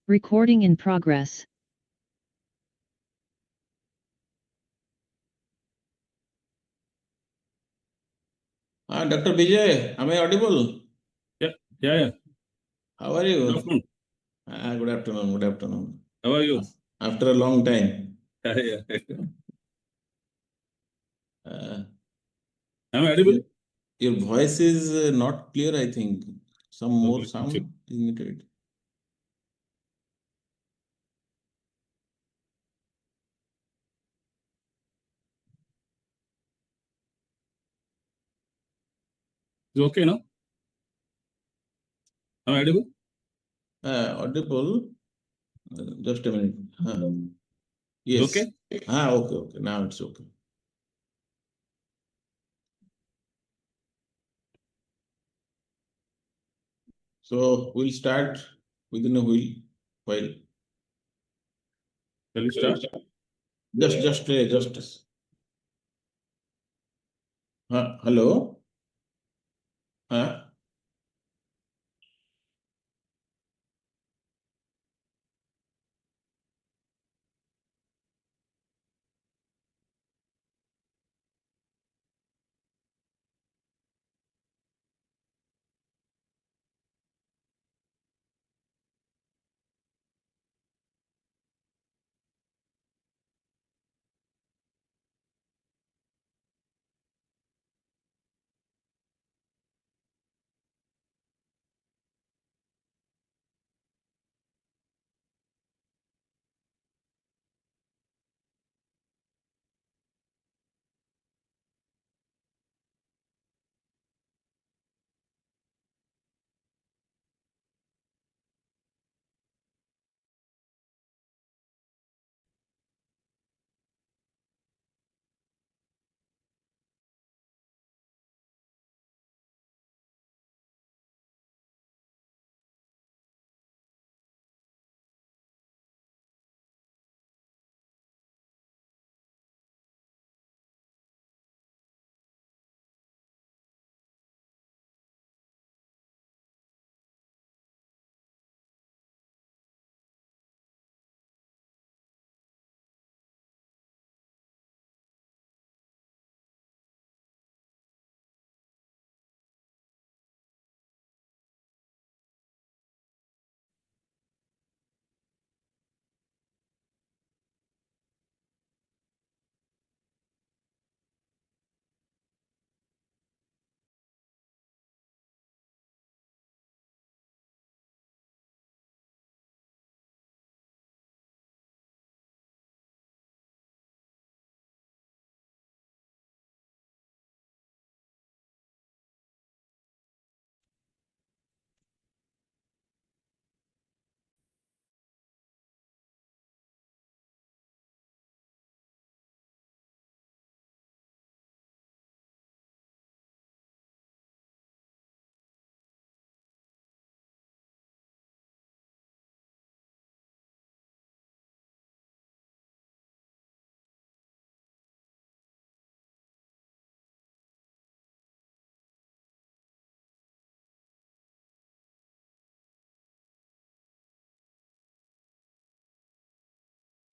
Recording in progress. Dr. Vijay, am I audible? Yeah. How are you? Good afternoon. Good afternoon. Good afternoon. How are you? After a long time. Yeah. Uh, Am I audible? your voice is not clear, I think. Some more Okay, sound check. is needed. Is it okay now? Am I audible? Audible. Just a minute. Yes. Okay? Okay. Now it's okay. So we'll start within a while. Shall we start? Just. Hello?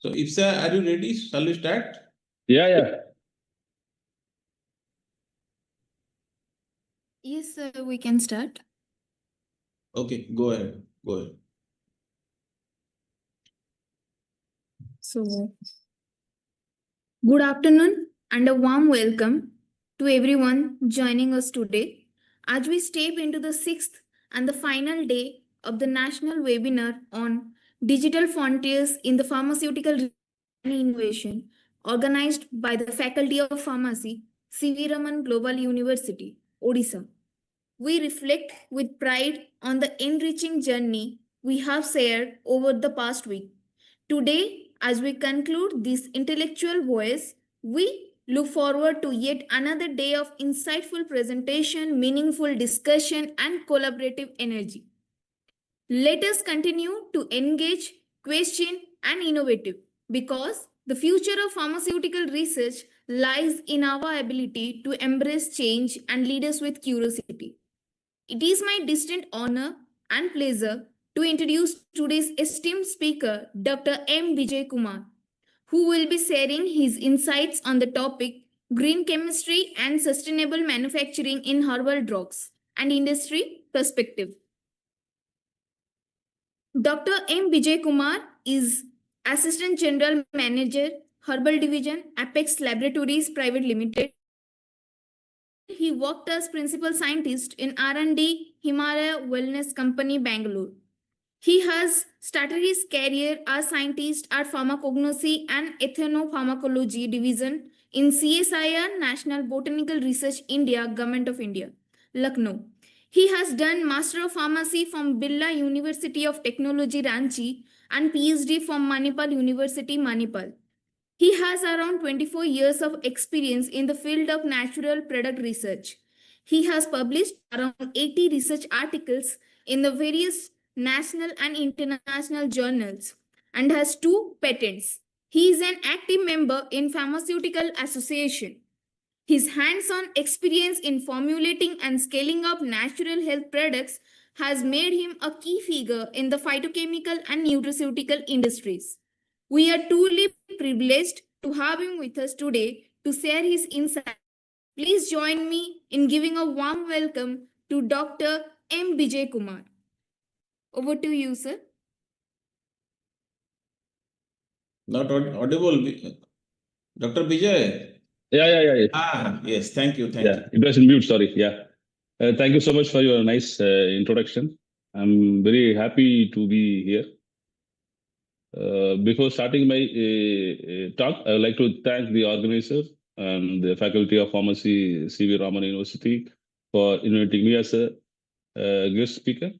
So, Ifsa, are you ready? Shall we start? Yeah. Yes, sir, we can start. Okay, go ahead. So, good afternoon and a warm welcome to everyone joining us today as we step into the sixth and the final day of the national webinar on digital frontiers in the pharmaceutical and innovation organized by the Faculty of Pharmacy, C.V. Raman Global University, Odisha. We reflect with pride on the enriching journey we have shared over the past week. Today, as we conclude this intellectual voyage, we look forward to yet another day of insightful presentation, meaningful discussion, and collaborative energy. Let us continue to engage, question, and innovative because the future of pharmaceutical research lies in our ability to embrace change and lead us with curiosity. It is my distinct honor and pleasure to introduce today's esteemed speaker, Dr. M. Vijay Kumar, who will be sharing his insights on the topic green chemistry and sustainable manufacturing in herbal drugs and industry perspective. Dr. M. Vijay Kumar is Assistant General Manager, Herbal Division, Apex Laboratories Private Limited. He worked as Principal Scientist in R&D Himalaya Wellness Company, Bangalore. He has started his career as scientist at Pharmacognosy and Ethnopharmacology Division in CSIR National Botanical Research India, Government of India, Lucknow. He has done Master of Pharmacy from Birla University of Technology, Ranchi, and PhD from Manipal University, Manipal. He has around 24 years of experience in the field of natural product research. He has published around 80 research articles in the various national and international journals and has 2 patents. He is an active member in Pharmaceutical Association. His hands-on experience in formulating and scaling up natural health products has made him a key figure in the phytochemical and nutraceutical industries. We are truly privileged to have him with us today to share his insights. Please join me in giving a warm welcome to Dr. M. Vijay Kumar. Over to you, sir. Not audible. Dr. Vijay. Yeah. Yes. Thank you. Thank you. It was in mute, sorry. Yeah. Thank you so much for your nice introduction. I'm very happy to be here. Before starting my talk, I would like to thank the organizer and the Faculty of Pharmacy, C.V. Raman University, for inviting me as a guest speaker.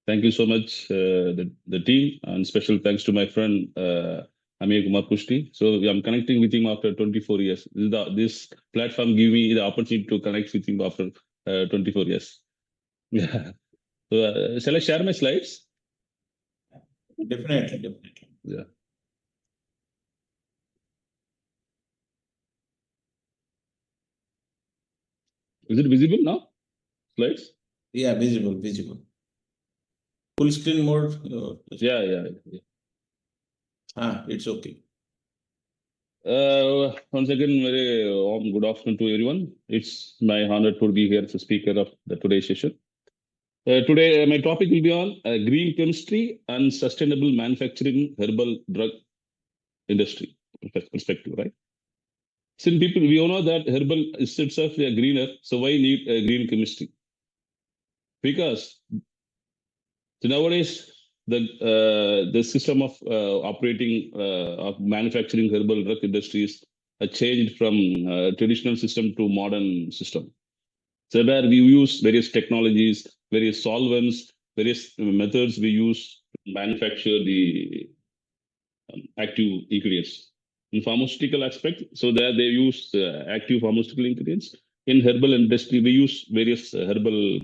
Thank you so much, the team, and special thanks to my friend Amir Kumar Pushti. So I'm connecting with him after 24 years. This platform gave me the opportunity to connect with him after 24 years. Yeah. So shall I share my slides? Definitely. Yeah. Is it visible now? Slides? Yeah, visible. Full screen mode. Yeah. It's okay. Once again, very warm good afternoon to everyone. It's my honor to be here as a speaker of the today's session. Today, my topic will be on green chemistry and sustainable manufacturing herbal drug industry perspective, right? Since people, we all know that herbal is itself a greener, so why need green chemistry? Because nowadays, the system of operating of manufacturing herbal drug industries changed from traditional system to modern system. So where we use various technologies, various solvents, various methods we use to manufacture the active ingredients. In pharmaceutical aspect, so there they use active pharmaceutical ingredients. In herbal industry, we use various herbal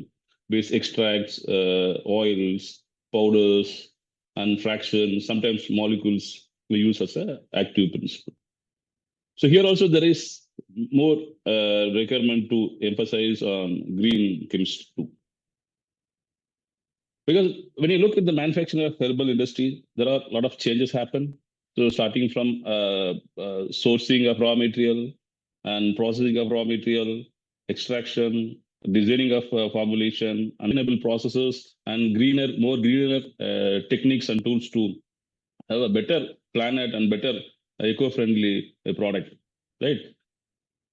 based extracts, oils, powders, and fractions, sometimes molecules we use as an active principle. So here also there is more requirement to emphasize on green chemistry too. Because when you look at the manufacturing of herbal industry, there are a lot of changes happen. So starting from sourcing of raw material and processing of raw material, extraction, designing of formulation, sustainable processes, and more greener techniques and tools to have a better planet and better eco-friendly product, right?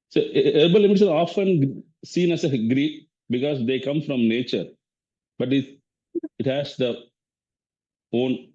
So herbal elements are often seen as a green because they come from nature, but it has the own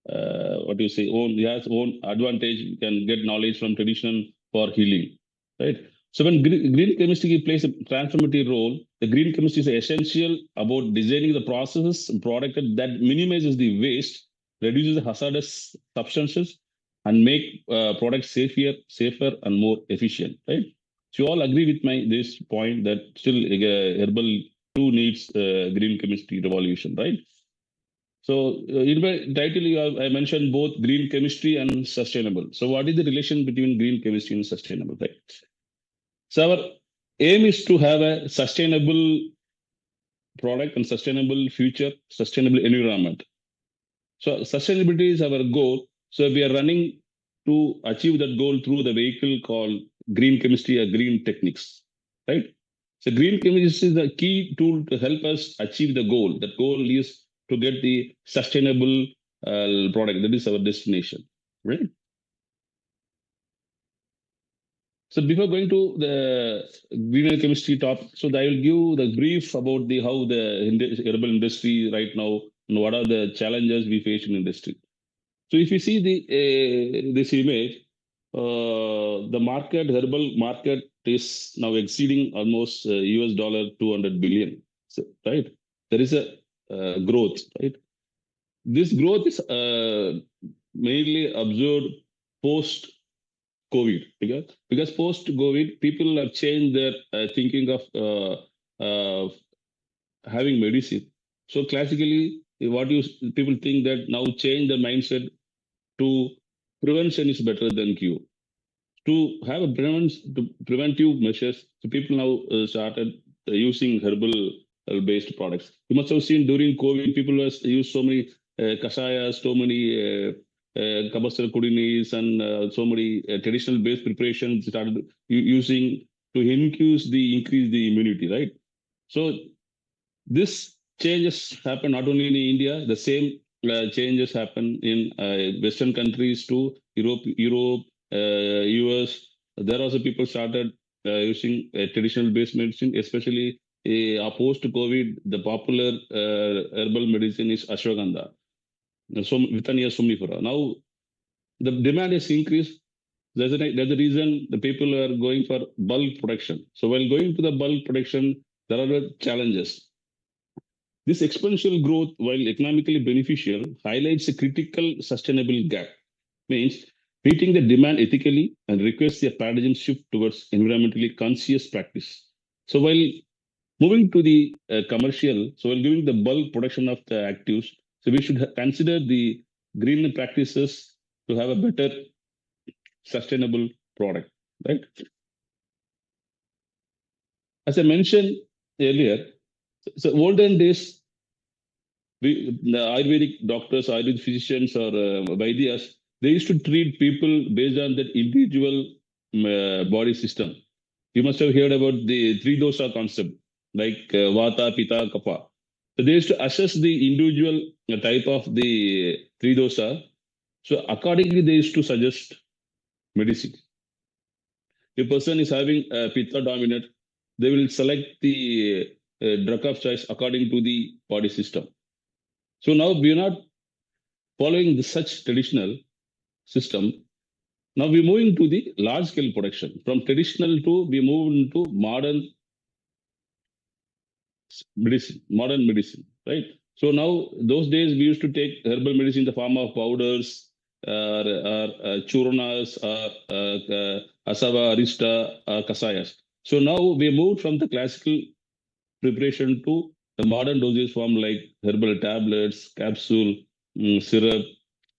it has own advantage. You can get knowledge from tradition for healing, right? So when green chemistry plays a transformative role, the green chemistry is essential about designing the processes and product that minimizes the waste, reduces the hazardous substances, and make products safer and more efficient, right? So you all agree with this point that still herbal too needs green chemistry revolution, right? So in my title, I mentioned both green chemistry and sustainable. So what is the relation between green chemistry and sustainable, right? So our aim is to have a sustainable product and sustainable future, sustainable environment. So sustainability is our goal. So we are running to achieve that goal through the vehicle called green chemistry or green techniques, right? So green chemistry is the key tool to help us achieve the goal. That goal is to get the sustainable product. That is our destination, right? So before going to the green chemistry top, so I will give the brief about the how the herbal industry right now and what are the challenges we face in industry. So if you see the this image, the market, herbal market is now exceeding almost US dollar 200 billion, so, right? There is a growth, right? This growth is mainly observed post COVID, because post COVID people have changed their thinking of having medicine. So classically, what you people think that now change the mindset to prevention is better than cure. To have a preventive measures, so people now started using herbal based products. You must have seen during COVID, people used so many kasayas, so many kabasar kudinis, and so many traditional based preparations started using to increase the immunity, right? So this changes happen not only in India, the same changes happen in Western countries too, Europe, US. There also people started using traditional based medicine, especially post COVID. The popular herbal medicine is ashwagandha, so Withania somnifera. Now the demand is increased. There's a reason the people are going for bulk production. So while going to the bulk production, there are challenges. This exponential growth, while economically beneficial, highlights a critical sustainable gap. Means meeting the demand ethically and requires a paradigm shift towards environmentally conscious practice. So while moving to the commercial, so while giving the bulk production of the actives, so we should consider the green practices to have a better sustainable product, right? As I mentioned earlier, so olden days, the Ayurvedic doctors, Ayurvedic physicians, or Vaidyas, they used to treat people based on that individual body system. You must have heard about the three dosa concept, like Vata, Pitta, Kapha. So they used to assess the individual type of the three dosa. So accordingly, they used to suggest medicine. If a person is having Pitta dominant, they will select the drug of choice according to the body system. So now we are not following such traditional system. Now we're moving to the large scale production. From traditional to we move into modern medicine, right? So now those days we used to take herbal medicine in the form of powders, churnas, asava, arista, kasayas. So now we moved from the classical preparation to the modern dosage form like herbal tablets, capsule, syrup,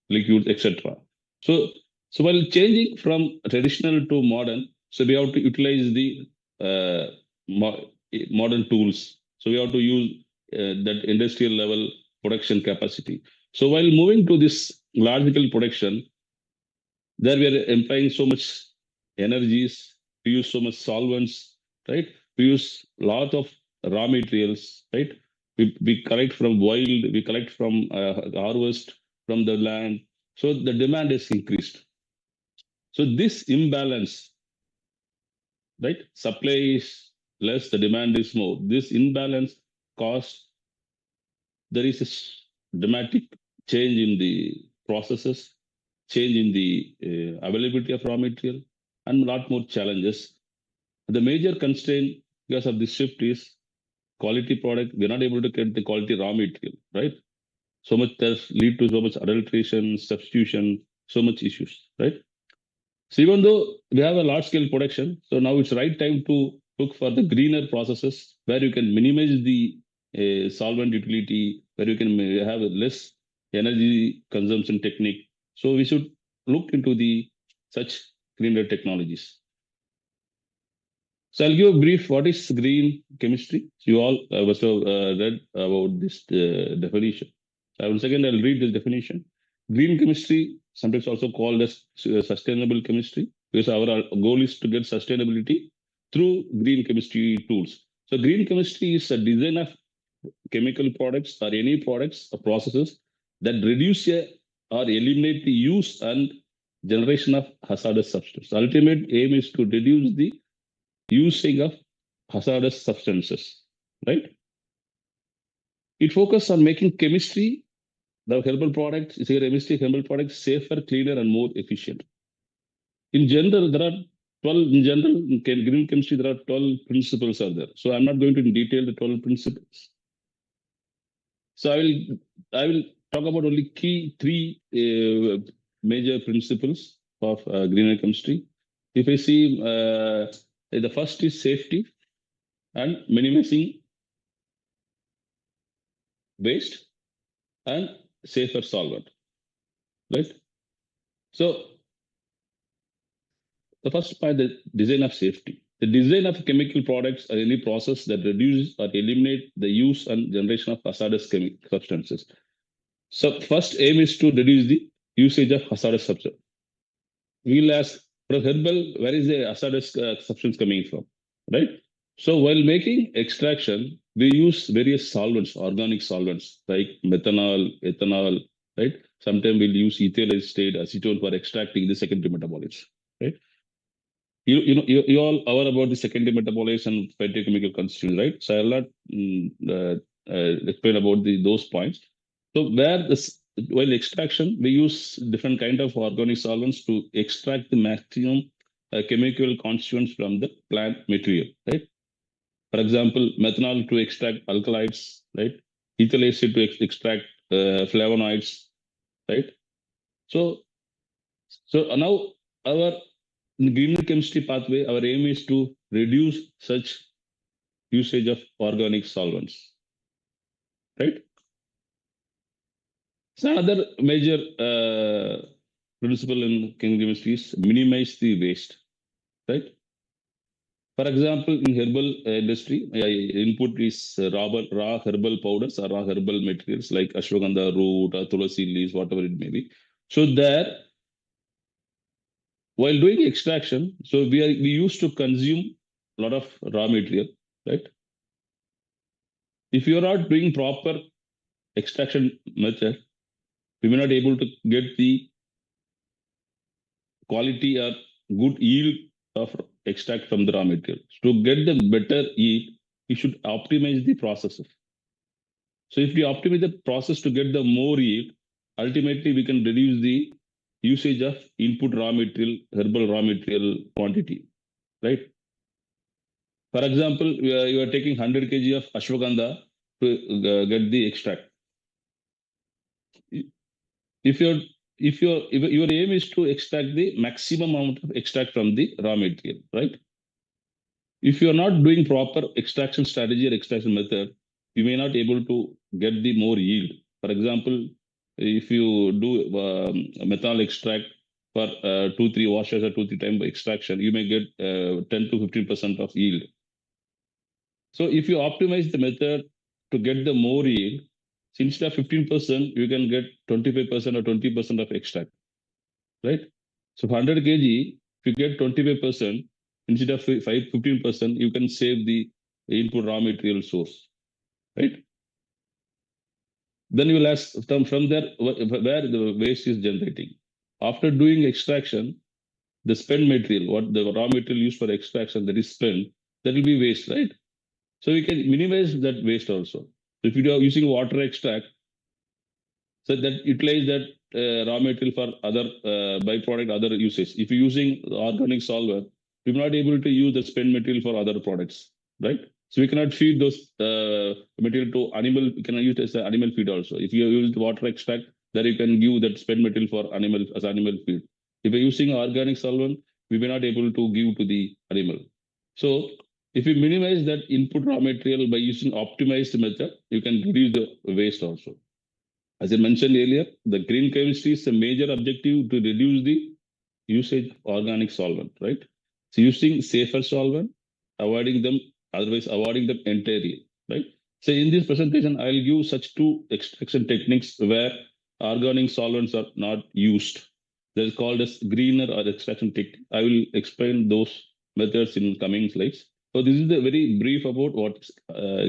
liquid, etc. So, so while changing from traditional to modern, so we have to utilize the modern tools. So we have to use that industrial level production capacity. So while moving to this large scale production, there we are employing so much energies, we use so much solvents, right? We use a lot of raw materials, right? We collect from wild, we collect from harvest from the land. So the demand is increased. So this imbalance, right? Supply is less, the demand is more. This imbalance causes there is a dramatic change in the processes, change in the availability of raw material, and a lot more challenges. The major constraint because of this shift is quality product. We're not able to get the quality raw material, right? So much does lead to so much adulteration, substitution, so much issues, right? So even though we have a large scale production, so now it's right time to look for the greener processes where you can minimize the solvent utility, where you can have a less energy consumption technique. So we should look into the such greener technologies. So I'll give a brief. What is green chemistry? You all must have read about this definition. Second, I'll read this definition. Green chemistry, sometimes also called as sustainable chemistry, because our goal is to get sustainability through green chemistry tools. So green chemistry is a design of chemical products or any products or processes that reduce or eliminate the use and generation of hazardous substances. Ultimate aim is to reduce the using of hazardous substances, right? It focuses on making chemistry, the herbal products, chemistry, herbal products safer, cleaner, and more efficient. In general, there are 12, in general, in green chemistry, there are 12 principles are there. So I'm not going to detail the 12 principles. So I will talk about only key three major principles of green chemistry. If I see the first is safety and minimizing waste and safer solvent, right? So the first part, the design of safety. The design of chemical products or any process that reduces or eliminate the use and generation of hazardous chemical substances. So first aim is to reduce the usage of hazardous substance. We'll ask, for herbal, where is the hazardous substance coming from, right? So while making extraction, we use various solvents, organic solvents like methanol, ethanol, right? Sometimes we'll use ethyl acetate, acetone for extracting the secondary metabolites, right? You all aware about the secondary metabolites and phytochemical constituents, right? So I'll not explain about those points. So while extraction, we use different kind of organic solvents to extract the maximum chemical constituents from the plant material, right? For example, methanol to extract alkalides, right? Ethyl acetate to extract flavonoids, right? So, now our green chemistry pathway, our aim is to reduce such usage of organic solvents, right? So another major principle in chemistry is minimize the waste, right? For example, in herbal industry, input is raw herbal powders or raw herbal materials like ashwagandha root or tulasi leaves, whatever it may be. So there, while doing extraction, so we used to consume a lot of raw material, right? If you are not doing proper extraction method, we may not able to get the quality or good yield of extract from the raw material. To get the better yield, you should optimize the processes. So if we optimize the process to get the more yield, ultimately we can reduce the usage of input raw material, herbal raw material quantity, right? For example, you are taking 100 kg of ashwagandha to get the extract. If your aim is to extract the maximum amount of extract from the raw material, right? If you are not doing proper extraction strategy or extraction method, you may not able to get the more yield. For example, if you do methanol extract for 2-3 washes or 2-3 times extraction, you may get 10 to 15% of yield. So if you optimize the method to get the more yield, instead of 15%, you can get 25% or 20% of extract, right? So 100 kg, if you get 25%, instead of 15%, you can save the input raw material source, right? Then you will ask from there where the waste is generating. After doing extraction, the spent material, what the raw material used for extraction that is spent, that will be waste, right? So we can minimize that waste also. So if you are using water extract, so that utilize that raw material for other byproduct, other uses. If you're using organic solvent, we're not able to use the spent material for other products, right? So we cannot feed those material to animal. We cannot use it as an animal feed also. If you use water extract, then you can give that spent material for animal as animal feed. If you're using organic solvent, we may not able to give to the animal. So if you minimize that input raw material by using optimized method, you can reduce the waste also. As I mentioned earlier, the green chemistry is a major objective to reduce the usage of organic solvent, right? So using safer solvent avoiding them, otherwise avoiding them entirely, right? So in this presentation, I'll give such two extraction techniques where organic solvents are not used. They're called as greener or extraction technique. I will explain those methods in coming slides. So this is a very brief about what is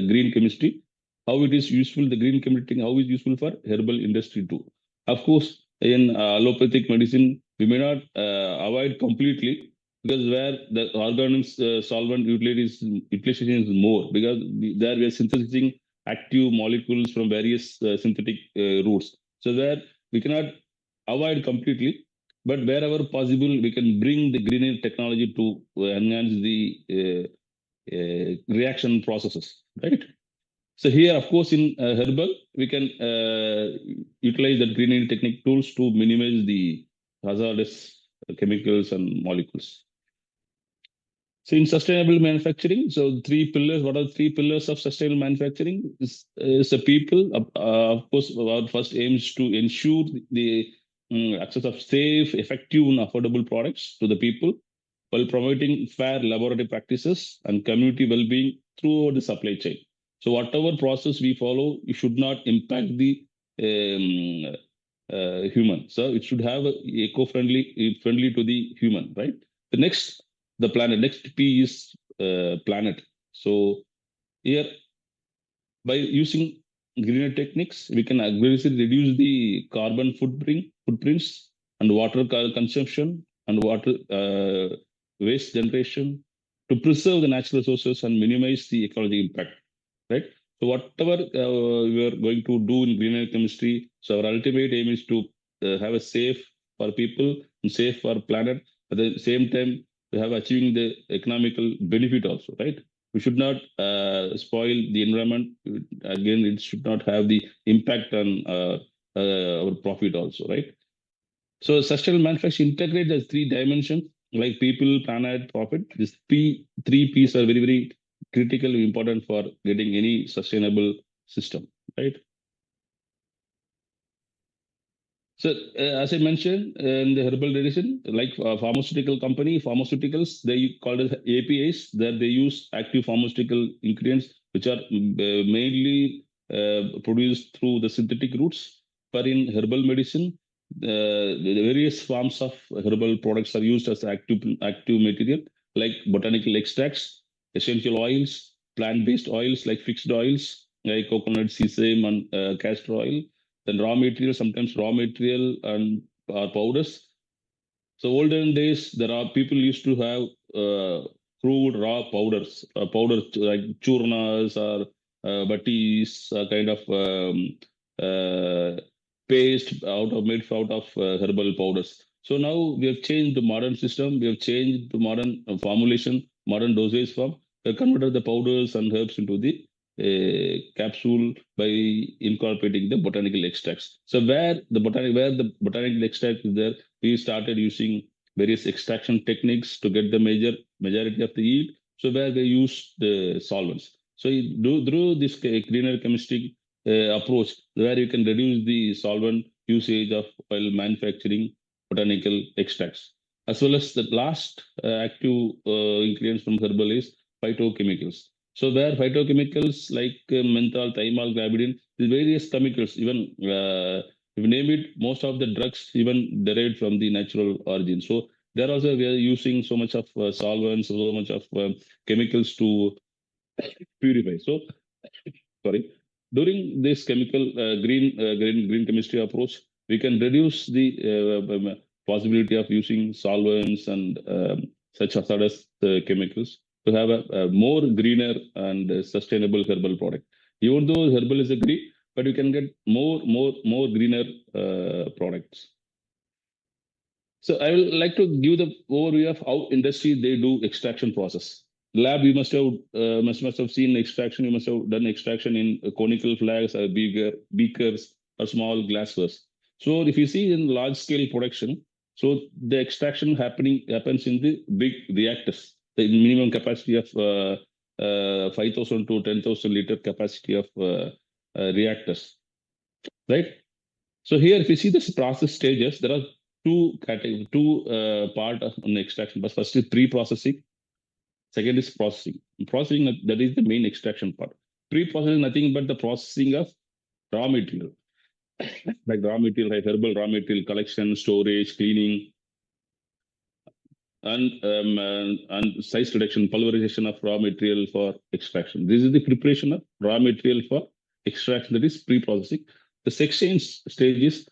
green chemistry, how it is useful, the green chemistry, how it is useful for herbal industry too. Of course, in allopathic medicine, we may not avoid completely, because where the organic solvent utilization is more, because there we are synthesizing active molecules from various synthetic routes. So there we cannot avoid completely, but wherever possible, we can bring the greener technology to enhance the reaction processes, right? So here, of course, in herbal, we can utilize the greening technique tools to minimize the hazardous chemicals and molecules. So in sustainable manufacturing, so three pillars. What are the three pillars of sustainable manufacturing? Is the people. Of course, our first aim is to ensure the access of safe, effective, and affordable products to the people, while promoting fair laboratory practices and community well-being throughout the supply chain. So whatever process we follow, it should not impact the human. So it should have friendly to the human, right? The next, the planet. Next P is planet. So here, by using greener techniques, we can aggressively reduce the carbon footprints and water consumption and water waste generation to preserve the natural resources and minimize the ecological impact, right? So whatever we are going to do in greener chemistry, so our ultimate aim is to have a safe for people and safe for planet. At the same time, we have achieving the economical benefit also, right? We should not spoil the environment. Again, it should not have the impact on our profit also, right? So sustainable manufacturing integrate the three dimensions like people, planet, profit. These three P's are very, very critically important for getting any sustainable system, right? So as I mentioned in the herbal medicine, like pharmaceutical company, pharmaceuticals, they call it APIs, that they use active pharmaceutical ingredients, which are mainly produced through the synthetic routes. But in herbal medicine, the various forms of herbal products are used as active material, like botanical extracts, essential oils, plant-based oils like fixed oils, like coconut, sesame, and castor oil. Then sometimes raw material and powders. So olden days, there are people used to have crude raw powders like churnas or batis, kind of paste made out of herbal powders. So now we have changed the modern system. We have changed the modern formulation, modern dosage form. We have converted the powders and herbs into the capsule by incorporating the botanical extracts. So where the botanical extract is there, we started using various extraction techniques to get the majority of the yield. So where they use the solvents. So through this greener chemistry approach, where you can reduce the solvent usage of while manufacturing botanical extracts, as well as the last active ingredients from herbal is phytochemicals. So where phytochemicals like menthol, thymol, gravidin, these various chemicals, even if you name it, most of the drugs even derived from the natural origin. So there also we are using so much of solvents, so much of chemicals to purify. So sorry, during this chemical green chemistry approach, we can reduce the possibility of using solvents and such hazardous chemicals to have a more greener and sustainable herbal product. Even though herbal is a green, but you can get more greener products. So I will like to give the overview of how industry they do extraction process. Lab, you must have seen extraction. You must have done extraction in conical flasks, or beakers, or small glasswares. So if you see in large scale production, so the extraction happens in the big reactors. The minimum capacity of 5,000 to 10,000 liter capacity of reactors, right? So here, if you see this process stages, there are two part of an extraction. But first is pre-processing. Second is processing. Processing, that is the main extraction part. Pre-processing, nothing but the processing of raw material, like raw material, like herbal raw material collection, storage, cleaning, and size reduction, pulverization of raw material for extraction. This is the preparation of raw material for extraction. That is pre-processing. The second stage is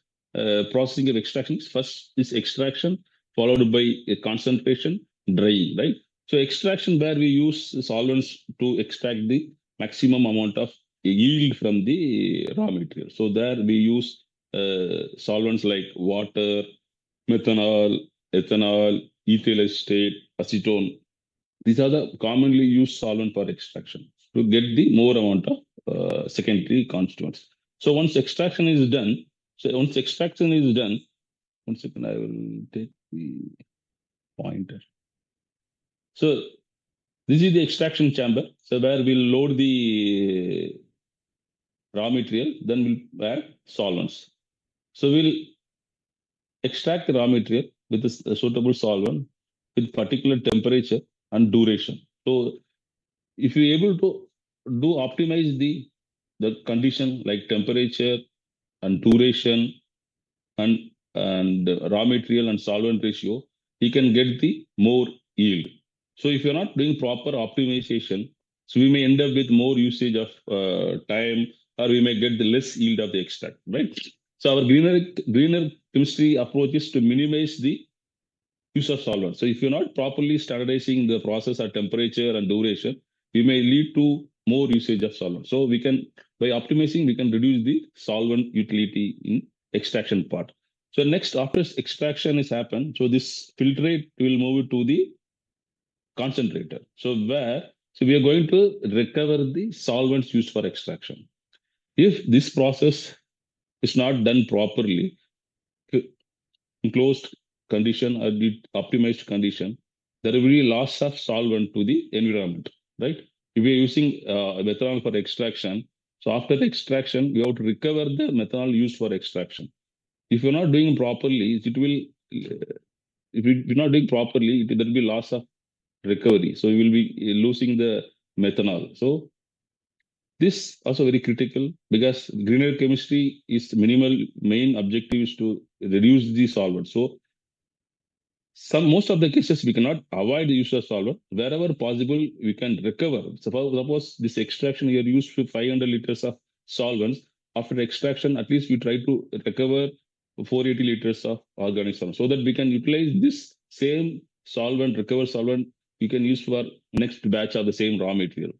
processing of extraction. First is extraction, followed by a concentration, drying. Right. So extraction, where we use solvents to extract the maximum amount of yield from the raw material. So there we use solvents like water, methanol, ethanol, ethyl acetate, acetone. These are the commonly used solvent for extraction to get the more amount of secondary constituents. So once extraction is done, one second, I will take the pointer. So this is the extraction chamber. So where we'll load the raw material, then we'll add solvents. So we'll extract the raw material with a suitable solvent with particular temperature and duration. So if you're able to optimize the condition like temperature and duration and raw material and solvent ratio, you can get the more yield. So if you're not doing proper optimization, so we may end up with more usage of time, or we may get the less yield of the extract, right? So our greener chemistry approach is to minimize the use of solvent. So if you're not properly standardizing the process at temperature and duration, we may lead to more usage of solvent. So we can, by optimizing, we can reduce the solvent utility in extraction part. So next, after extraction is happened, so this filtrate will move to the concentrator. So we are going to recover the solvents used for extraction. If this process is not done properly, in closed condition or the optimized condition, there will be loss of solvent to the environment, right? If we are using methanol for extraction, so after the extraction, we have to recover the methanol used for extraction. If you're not doing properly, it will, if you're not doing properly, there will be loss of recovery. So you will be losing the methanol. So this also very critical, because greener chemistry is minimal, main objective is to reduce the solvent. So most of the cases we cannot avoid the use of solvent. Wherever possible, we can recover. Suppose this extraction you used for 500 liters of solvents. After extraction, at least we try to recover 480 liters of organic solvent, so that we can utilize this same solvent, recover solvent, we can use for next batch of the same raw material.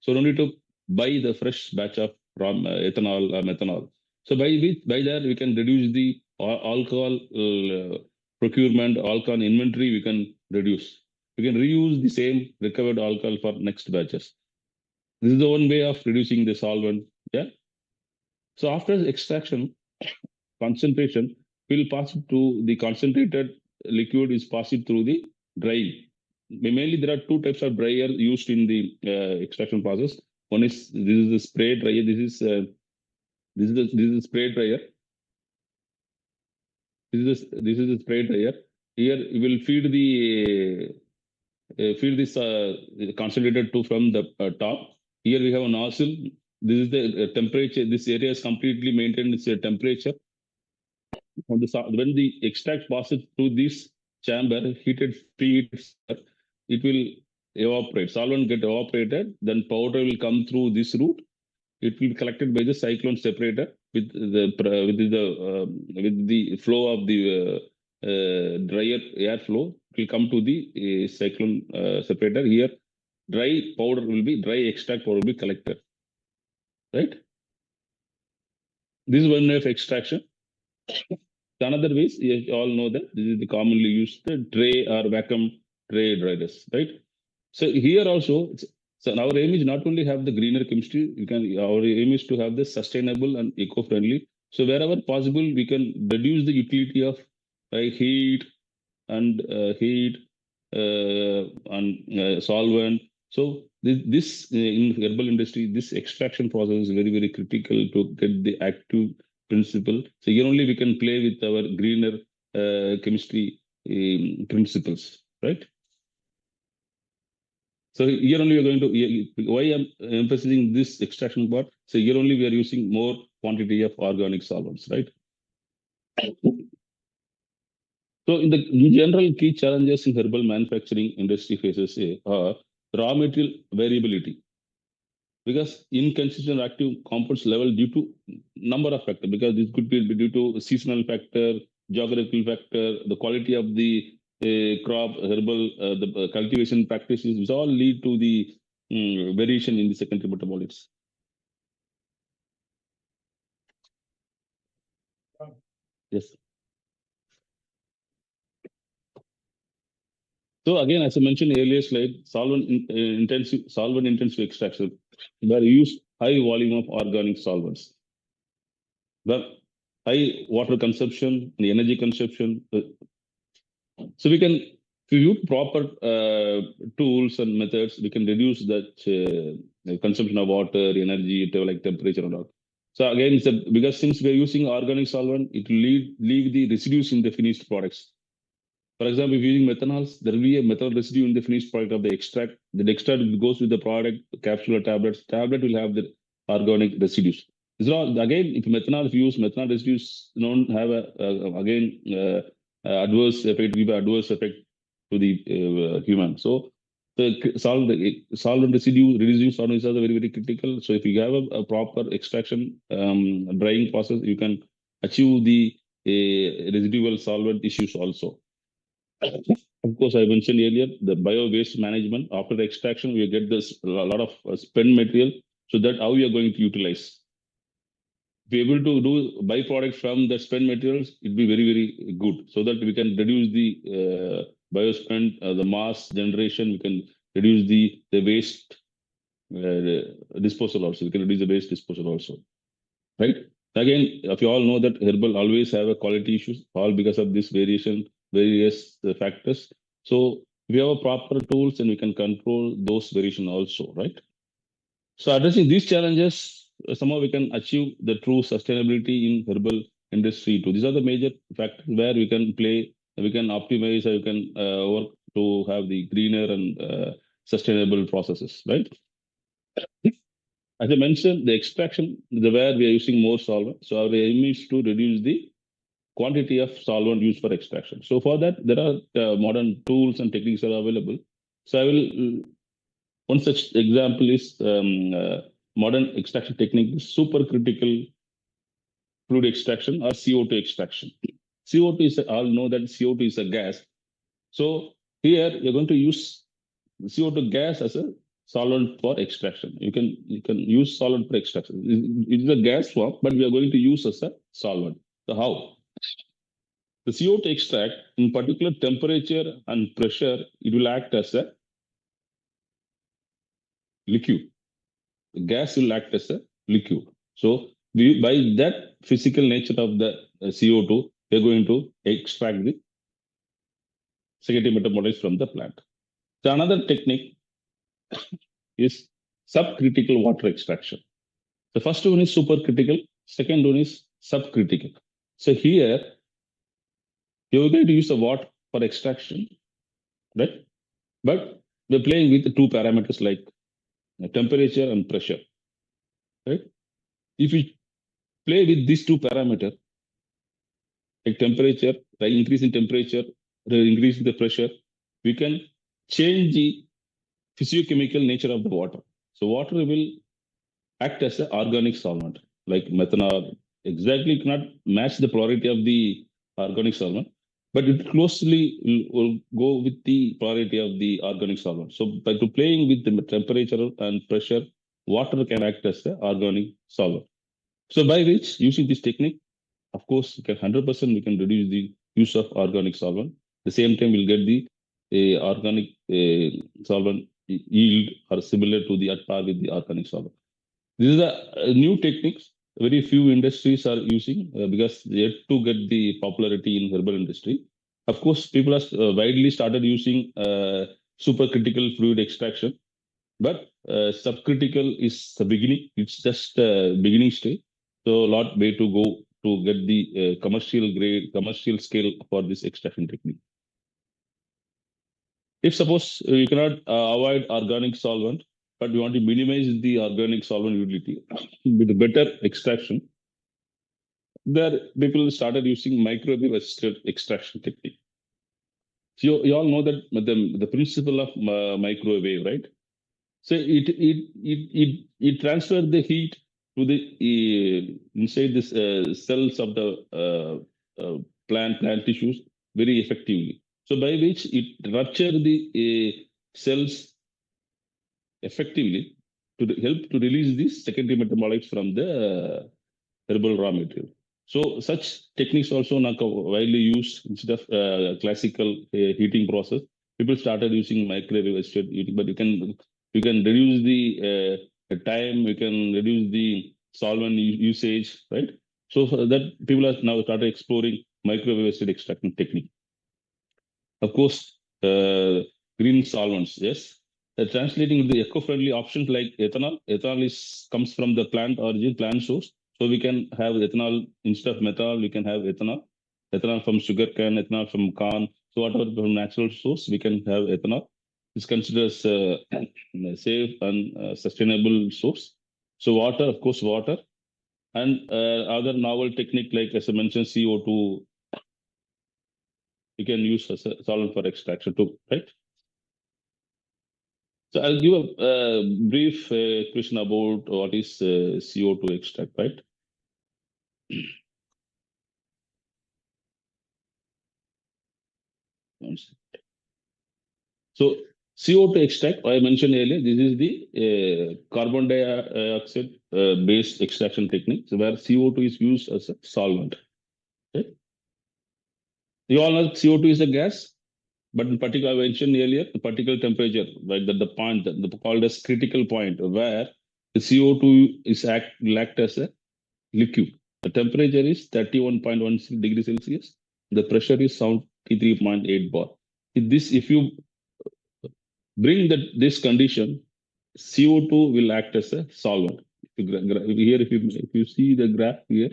So don't need to buy the fresh batch of raw ethanol or methanol. So by there we can reduce the alcohol procurement, alcohol inventory, we can reduce. We can reuse the same recovered alcohol for next batches. This is the one way of reducing the solvent. Yeah. So after extraction, concentration will pass to the concentrated liquid is passed through the drying. Mainly, there are two types of dryer used in the extraction process. One is this is the spray dryer. This is the spray dryer. This is the spray dryer. Here we will feed this concentrated to from the top. Here we have a nozzle. This is the temperature. This area is completely maintained its temperature. When the extract passes through this chamber, heated preheat, it will evaporate. Solvent get evaporated. Then powder will come through this route. It will be collected by the cyclone separator with the flow of the drier airflow. It will come to the cyclone separator. Here, dry extract powder will be collected. Right? This is one way of extraction. Another ways, you all know that this is the commonly used tray or vacuum tray dryers, right? So here also, so our aim is not only have the greener chemistry, our aim is to have the sustainable and eco-friendly. So wherever possible, we can reduce the utility of heat and solvent. So this in herbal industry, this extraction process is very, very critical to get the active principle. So here only we can play with our greener chemistry principles, right? So here only we are going to, why I'm emphasizing this extraction part? So here only we are using more quantity of organic solvents, right? So in general, key challenges in herbal manufacturing industry faces are raw material variability, because inconsistent active compounds level due to number of factors, because this could be due to seasonal factor, geographical factor, the quality of the crop, herbal, the cultivation practices, which all lead to the variation in the secondary metabolites. Yes. So again, as I mentioned earlier slide, solvent intensive extraction, where you use high volume of organic solvents. The high water consumption and energy consumption. So we can, if you use proper tools and methods, we can reduce that consumption of water, energy, like temperature and all. So again, because since we are using organic solvent, it will leave the residues in the finished products. For example, if you're using methanols, there will be a methanol residue in the finished product of the extract. The extract goes with the product, capsule or tablets. Tablet will have the organic residues. So again, if you use methanol residues, don't have adverse effect, give adverse effect to the human. So the solvent residue, reducing solvents are very, very critical. So if you have a proper extraction drying process, you can achieve the residual solvent issues also. Of course, I mentioned earlier the bio waste management. After the extraction, we get this a lot of spent material. So that how we are going to utilize. If we're able to do byproducts from the spent materials, it'd be very, very good. So that we can reduce the bio spent, the mass generation. We can reduce the waste disposal also. We can reduce the waste disposal also, right? Again, if you all know that herbal always have a quality issues, all because of this various factors. So we have a proper tools and we can control those variation also, right? So addressing these challenges, somehow we can achieve the true sustainability in herbal industry too. These are the major factors where we can play, we can optimize, we can work to have the greener and sustainable processes, right? As I mentioned, the extraction, where we are using more solvent. So our aim is to reduce the quantity of solvent used for extraction. So for that, there are modern tools and techniques are available. So I will, one such example is modern extraction technique, supercritical fluid extraction or CO2 extraction. CO2 is, all know that CO2 is a gas. So here you're going to use CO2 gas as a solvent for extraction. You can use solvent for extraction. It is a gas form, but we are going to use as a solvent. So how? The CO2 extract, in particular temperature and pressure, it will act as a liquid. The gas will act as a liquid. So by that physical nature of the CO2, we're going to extract the secondary metabolites from the plant. So another technique is subcritical water extraction. The first one is supercritical, second one is subcritical. So here, you're going to use the water for extraction, right? But we're playing with the two parameters like temperature and pressure, right? If we play with these two parameters, like temperature, like increase in temperature, increase in the pressure, we can change the physiochemical nature of the water. So water will act as an organic solvent, like methanol. Exactly cannot match the polarity of the organic solvent, but it closely will go with the polarity of the organic solvent. So by playing with the temperature and pressure, water can act as an organic solvent. So by which, using this technique, of course, we can 100% we can reduce the use of organic solvent. At the same time, we'll get the organic solvent yield are similar to the at par with the organic solvent. These are new techniques. Very few industries are using because yet to get the popularity in herbal industry. Of course, people have widely started using supercritical fluid extraction, but subcritical is the beginning. It's just beginning stage. So a lot way to go to get the commercial scale for this extraction technique. If suppose you cannot avoid organic solvent, but we want to minimize the organic solvent utility with better extraction, there people started using microwave assisted extraction technique. So you all know that the principle of microwave, right? So it transfers the heat to the inside this cells of the plant tissues very effectively. So by which it rupture the cells effectively to help to release these secondary metabolites from the herbal raw material. So such techniques also now widely used instead of classical heating process. People started using microwave assisted heating, but you can reduce the time, you can reduce the solvent usage, right? So for that people are now started exploring microwave assisted extraction technique. Of course, green solvents, yes. Translating the eco-friendly options like ethanol. Ethanol comes from the plant origin, plant source. So we can have ethanol instead of methanol. We can have ethanol. Ethanol from sugarcane, ethanol from corn. So whatever from natural source, we can have ethanol. It's considered as a safe and sustainable source. So water, of course, water, and other novel technique like as I mentioned, CO2 you can use as a solvent for extraction too, right? So I'll give a brief question about what is CO2 extract, right? So CO2 extract, I mentioned earlier, this is the carbon dioxide based extraction technique, so where CO2 is used as a solvent. Okay? You all know CO2 is a gas, but in particular, I mentioned earlier, the particular temperature, right, the point, called as critical point, where the CO2 is act as a liquid. The temperature is 31.16 degrees Celsius. The pressure is 73.8 bar. If you bring this condition, CO2 will act as a solvent. If you see the graph here,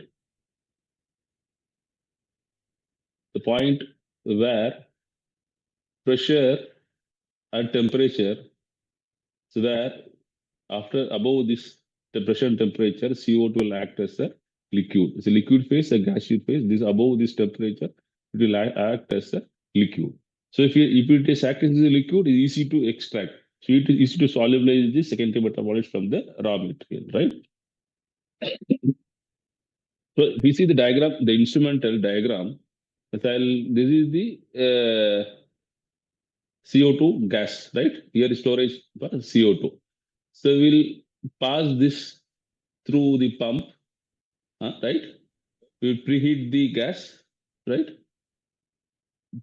the point where pressure and temperature, so where after above this the pressure and temperature, CO2 will act as a liquid. It's a liquid phase, a gaseous phase. This above this temperature, it will act as a liquid. So if it is acting as a liquid, it's easy to extract. So it is easy to solubilize the secondary metabolites from the raw material, right? So if we see the diagram, the instrumental diagram, this is the CO2 gas, right? Here is storage for CO2. So we'll pass this through the pump, right? We'll preheat the gas, right?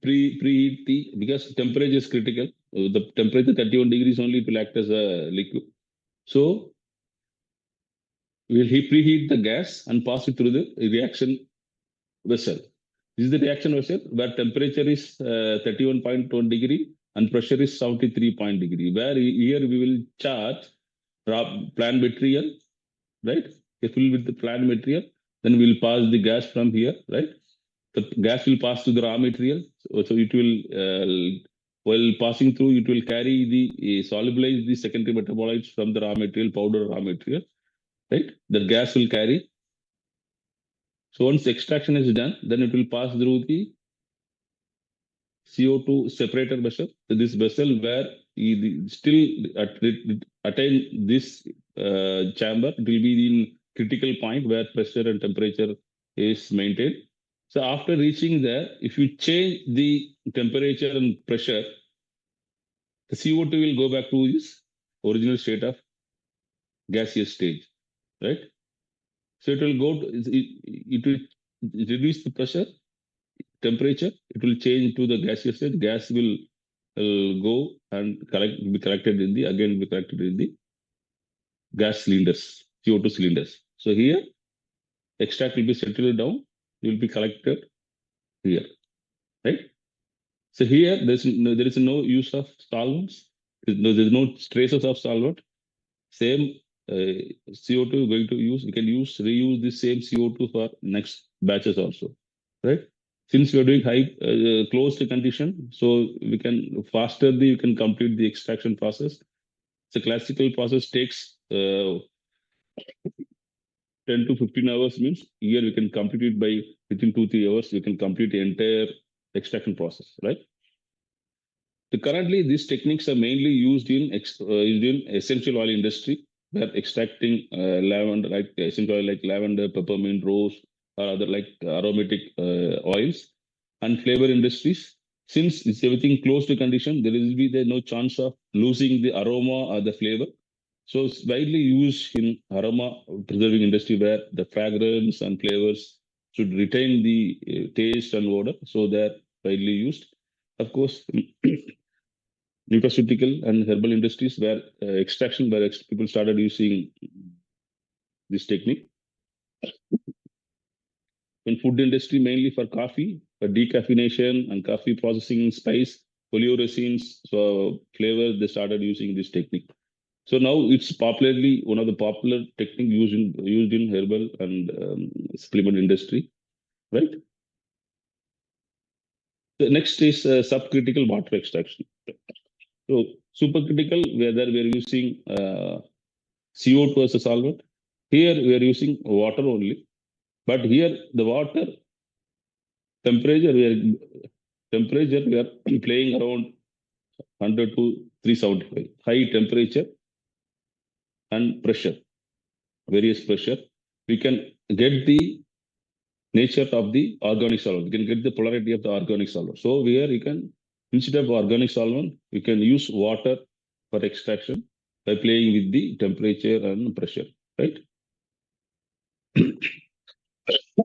Preheat because temperature is critical. The temperature 31 degrees only, it will act as a liquid. So we'll preheat the gas and pass it through the reaction vessel. This is the reaction vessel where temperature is 31.1 degree and pressure is 73 point degree. Where here we will charge plant material, right? Fill with the plant material, then we'll pass the gas from here, right? The gas will pass to the raw material. So it will, while passing through, it will carry solubilize the secondary metabolites from the raw material, powder raw material, right? The gas will carry. So once extraction is done, then it will pass through the CO2 separator vessel. So this vessel where still attain this chamber, it will be in critical point where pressure and temperature is maintained. So after reaching there, if you change the temperature and pressure, the CO2 will go back to its original state of gaseous stage, right? So it will go to, it will reduce the pressure, temperature, it will change to the gaseous state. Gas will go and be collected in the gas cylinders, CO2 cylinders. So here, extract will be settled down, it will be collected here, right? So here, there is no use of solvents. There's no traces of solvent. Same CO2 going to use. You can reuse the same CO2 for next batches also, right? since we are doing high closed condition, so we can you can complete the extraction process. The classical process takes 10 to 15 hours, means here we can complete it by within 2 3 hours. We can complete the entire extraction process, right? Currently, these techniques are mainly used in essential oil industry, where extracting lavender, like essential oil like lavender, peppermint, rose, or other like aromatic oils, and flavor industries. Since it's everything close to condition, there no chance of losing the aroma or the flavor. So it's widely used in aroma preserving industry, where the fragrance and flavors should retain the taste and odor. So they're widely used. Of course, nutraceutical and herbal industries, where extraction, where people started using this technique. In food industry, mainly for coffee, for decaffeination and coffee processing, spice, oleoresins, so flavor, they started using this technique. So now it's popularly one of the popular technique used in herbal and supplement industry, right? The next is subcritical water extraction. So supercritical, whether we're using CO2 as a solvent. Here we are using water only, but here the water temperature we are playing around 100 to 375. High temperature and pressure, various pressure, we can get the nature of the organic solvent. We can get the polarity of the organic solvent. So here you can, instead of organic solvent, we can use water for extraction by playing with the temperature and pressure, right?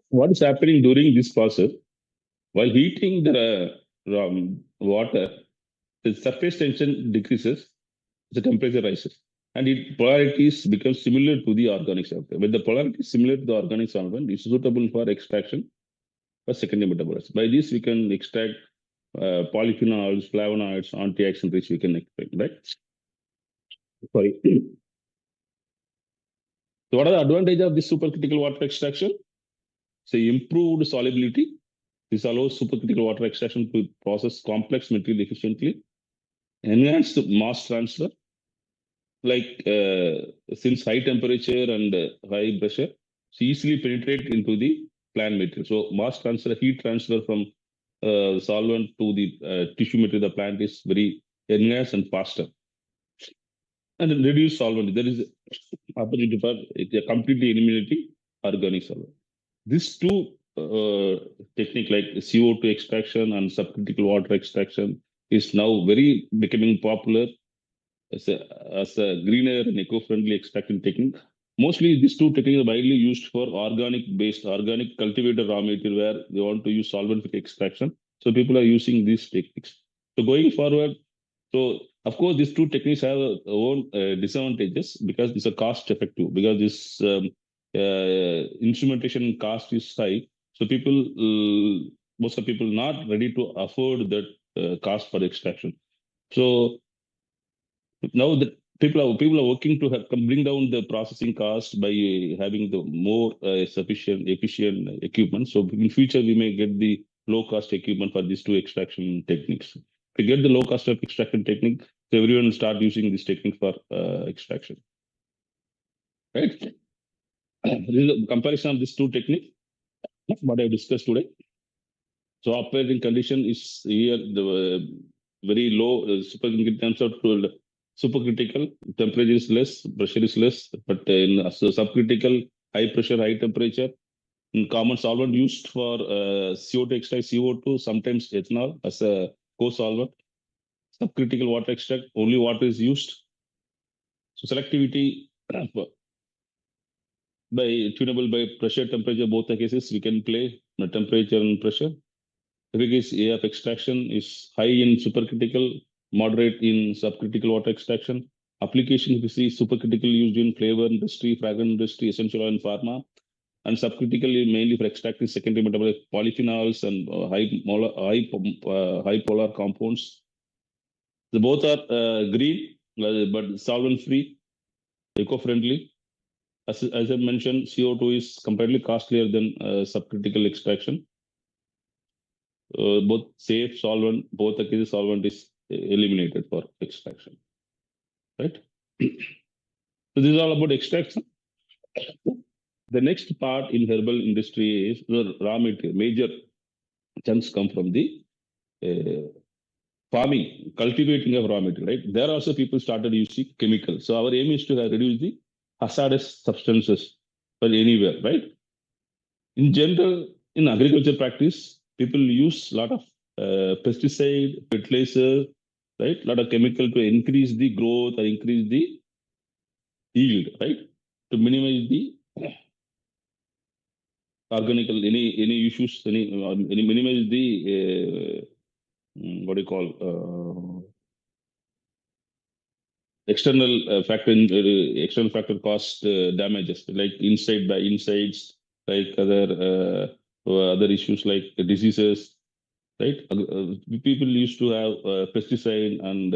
What is happening during this process? While heating the water, the surface tension decreases, the temperature rises, and its polarities become similar to the organic solvent. When the polarity is similar to the organic solvent, it's suitable for extraction for secondary metabolism. By this, we can extract polyphenols, flavonoids, antioxidants, which we can extract, right? Sorry. So what are the advantages of this supercritical water extraction? So improved solubility. This allows supercritical water extraction to process complex material efficiently. Enhanced mass transfer, like since high temperature and high pressure, so easily penetrate into the plant material. So mass transfer, heat transfer from solvent to the tissue material of the plant is very enhanced and faster. And reduce solvent. There is opportunity for completely eliminating organic solvent. These two technique, like CO2 extraction and subcritical water extraction, is now very becoming popular as a greener and eco-friendly extraction technique. Mostly these two techniques are widely used for organic cultivated raw material, where they want to use solvent extraction. So people are using these techniques. So going forward, so of course these two techniques have their own disadvantages, because these are cost effective, because this instrumentation cost is high. So most of people not ready to afford that cost for extraction. So now the people are working to bring down the processing cost by having the more sufficient efficient equipment. So in future we may get the low cost equipment for these two extraction techniques. To get the low cost of extraction technique, so everyone will start using this technique for extraction, right? This is a comparison of these two techniques, what I discussed today. So operating condition is here the very low, in terms of supercritical, temperature is less, pressure is less, but in subcritical, high pressure, high temperature, in common solvent used for CO2 extract, CO2, sometimes ethanol as a co-solvent. Subcritical water extract, only water is used. So selectivity by tunable by pressure, temperature, both the cases we can play the temperature and pressure. Efficacy of extraction is high in supercritical, moderate in subcritical water extraction. Application, if you see, supercritical used in flavor industry, fragrance industry, essential oil and pharma, and subcritical mainly for extracting secondary metabolic polyphenols and high polar compounds. The both are green, but solvent-free, eco-friendly. As I mentioned, CO2 is completely costlier than subcritical extraction. both safe solvent, both the cases solvent is eliminated for extraction, right? So this is all about extraction. The next part in herbal industry is the raw material. Major chunks come from the uh, farming, cultivating of raw material, right? There also people started using chemicals. So our aim is to reduce the hazardous substances for anywhere, right? In general, in agriculture practice, people use a lot of pesticide, fertilizer, right? A lot of chemical to increase the growth or increase the yield, right? To minimize the organic any issues, any minimize the what do you call external factor cost damages like inside by insides, like other issues like diseases, right? People used to have pesticide and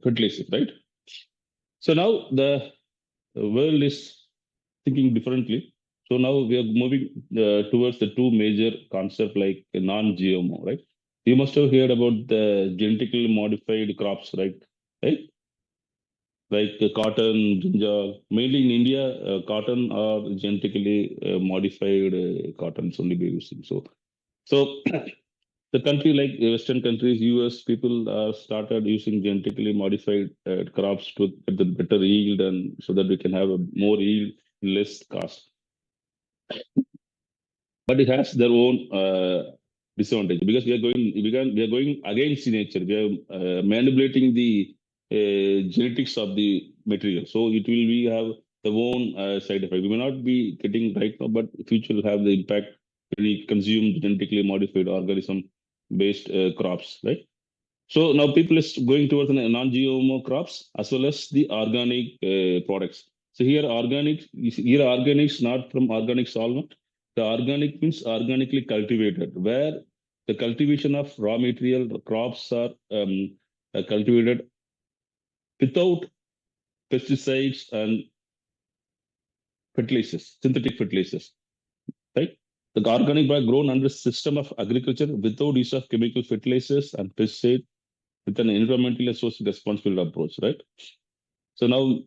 fertilizer, right? So now the world is thinking differently. So now we are moving towards the two major concepts like non-GMO, right? You must have heard about the genetically modified crops, right? Right? Like cotton, brinjal. Mainly in India, cotton or genetically modified cottons only be using. So the country like Western countries, US people started using genetically modified crops to get the better yield and so that we can have a more yield, less cost. But it has their own disadvantage because we are going against nature. We are manipulating the genetics of the material, so it will be have the own side effect. We may not be getting right now, but future will have the impact when we consume genetically modified organism based crops, right? So now people is going towards the non-GMO crops as well as the organic products. So here organics not from organic solvent. The organic means organically cultivated, where the cultivation of raw material crops are cultivated without pesticides and fertilizers, synthetic fertilizers, right? The organic by grown under system of agriculture without use of chemical fertilizers and pesticides with an environmentally social responsible approach, right? So now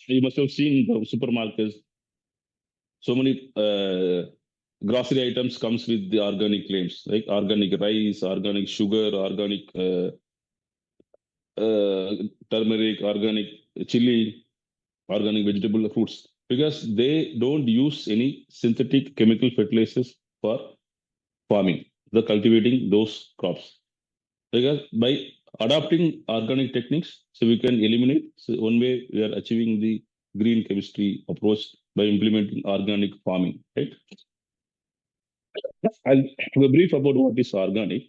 you must have seen the supermarkets, so many grocery items comes with the organic claims, like organic rice, organic sugar, organic uh, turmeric, organic chili, organic vegetable fruits, because they don't use any synthetic chemical fertilizers for farming, the cultivating those crops. Because by adopting organic techniques, so we can eliminate. So one way we are achieving the green chemistry approach by implementing organic farming, right? I'll have a brief about what is organic.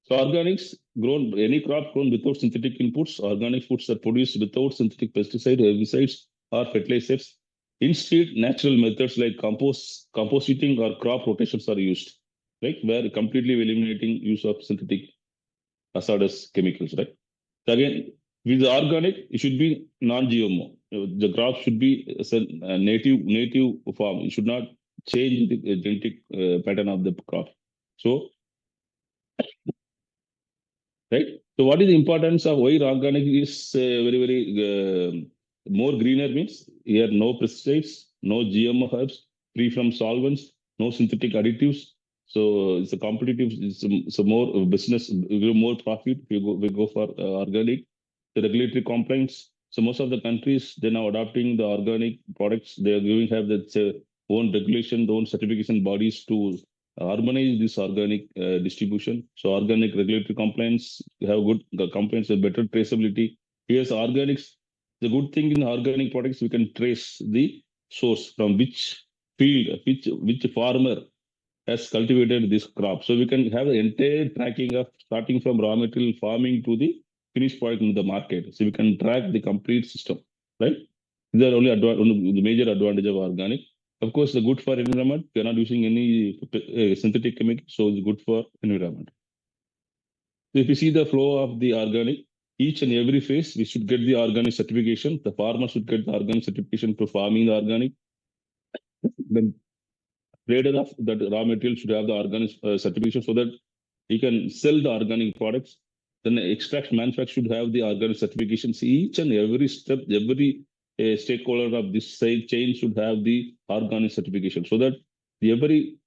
So organics grown any crop grown without synthetic inputs, organic foods are produced without synthetic pesticides, herbicides, or fertilizers. Instead, natural methods like composting or crop rotations are used, like where completely eliminating use of synthetic hazardous chemicals, right? So again, with the organic, it should be non-GMO. The crop should be a native form. It should not change the genetic pattern of the crop. So, right. So, what is the importance of why organic is very more greener means here no pesticides, no GMO herbs, free from solvents, no synthetic additives. So it's a competitive. It's a more business, more profit. We go for organic. The regulatory compliance. So most of the countries they're now adopting the organic products. They are giving have their own regulation, their own certification bodies to harmonize this organic distribution. So organic regulatory compliance, you have good compliance with better traceability. Here's organics. The good thing in organic products, we can trace the source from which field, which farmer has cultivated this crop. So we can have the entire tracking of starting from raw material farming to the finished product in the market. So we can track the complete system, right? These are only the major advantage of organic. Of course, the good for environment. We are not using any synthetic chemical, so it's good for environment. So if you see the flow of the organic, each and every phase, we should get the organic certification. The farmer should get the organic certification to farming the organic. Then trader of that raw material should have the organic certification so that he can sell the organic products. Then the extraction manufacturer should have the organic certifications. Each and every step, every stakeholder of this chain should have the organic certification so that every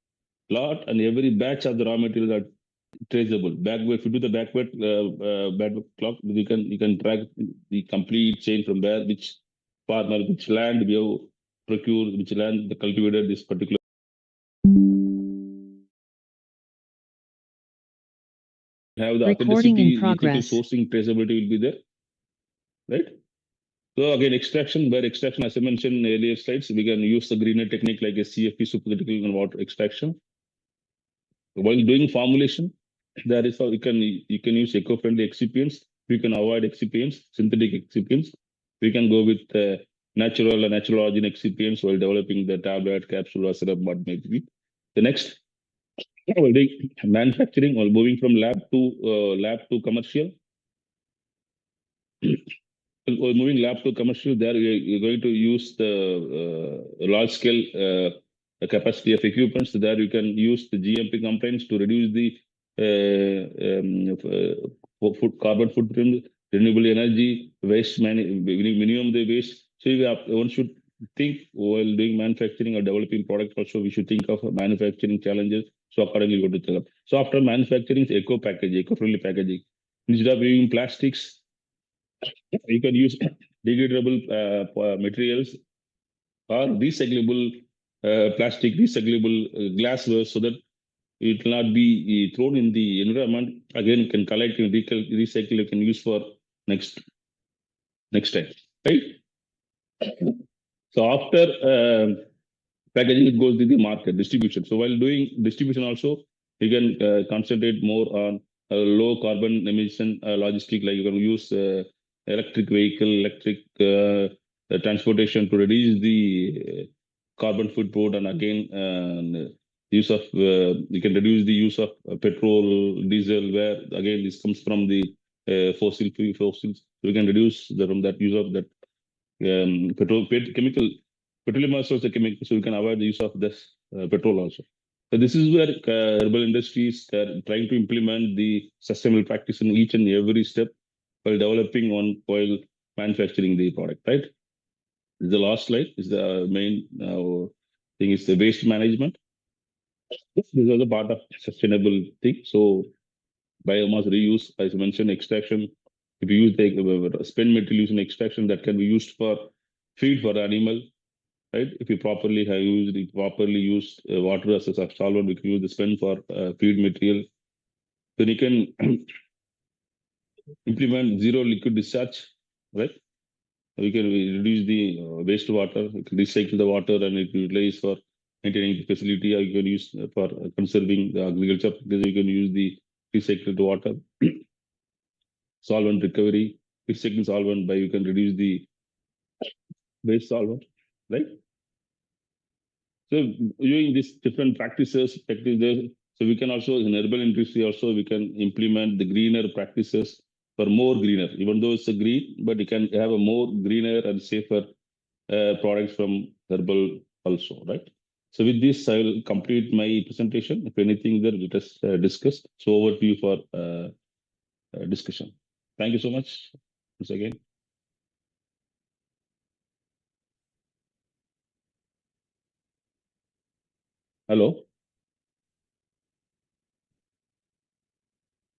lot and every batch of the raw material are traceable. Backward, if you do the backward clock, you can track the complete chain from where which farmer, which land we have procured, which land the cultivated this particular. Have the Recording in authenticity, ethical progress. sourcing, traceability will be there, right? So again, extraction, as I mentioned in earlier slides, we can use the greener technique like a CFP, supercritical and water extraction. While doing formulation, there is how you can use eco-friendly excipients. We can avoid excipients, synthetic excipients. We can go with natural origin excipients while developing the tablet, capsule, or syrup, what may be. The next, while doing manufacturing or moving from lab to commercial. Moving lab to commercial, there you're going to use the large scale capacity of equipment. So there you can use the GMP compliance to reduce the carbon footprint, renewable energy, waste, minimum the waste. So one should think while doing manufacturing or developing products also, we should think of manufacturing challenges. So accordingly, go to develop. So after manufacturing, eco-friendly packaging. Instead of using plastics, you can use degradable materials or recyclable plastic, recyclable glassware, so that it will not be thrown in the environment. Again, you can collect and recycle, you can use for next time, right? So after packaging, it goes to the market distribution. So while doing distribution also, you can concentrate more on low carbon emission logistic, like you can use electric vehicle, electric transportation to reduce the carbon footprint, and again use of you can reduce the use of petrol, diesel, where again this comes from the fossil fossils. So we can reduce from that use of that petroleum also is a chemical, so we can avoid the use of this petrol also. So this is where herbal industries are trying to implement the sustainable practice in each and every step while developing while manufacturing the product, right? This is the last slide. Is the main thing is the waste management. This is also part of sustainable thing. So biomass reuse, as I mentioned, extraction. If you use the spent material using extraction, that can be used for feed for animal, right? If you properly use water as a solvent, we can use the spent for feed material. Then you can implement zero liquid discharge, right? We can reduce the wastewater, recycle the water, and it utilize for maintaining the facility. Or you can use for conserving the agriculture. You can use the recycled water. Solvent recovery, recycling solvent by you can reduce the waste solvent, right? So using these different practices, so we can also in herbal industry also we can implement the greener practices for more greener, even though it's a green, but you can have a more greener and safer products from herbal also, right? So with this, I will complete my presentation. If anything there, let us discuss. So over to you for discussion. Thank you so much once again. Hello.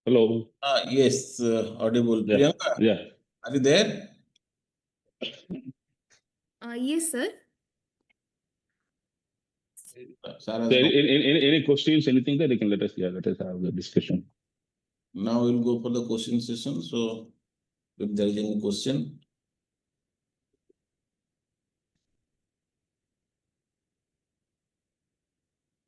Hello. Yes, audible. Yeah. Priyanka, Yeah. are you there? Yes, sir. Sarah's So no. any questions, anything that you can let us have the discussion. Now we'll go for the question session. So if there is any question.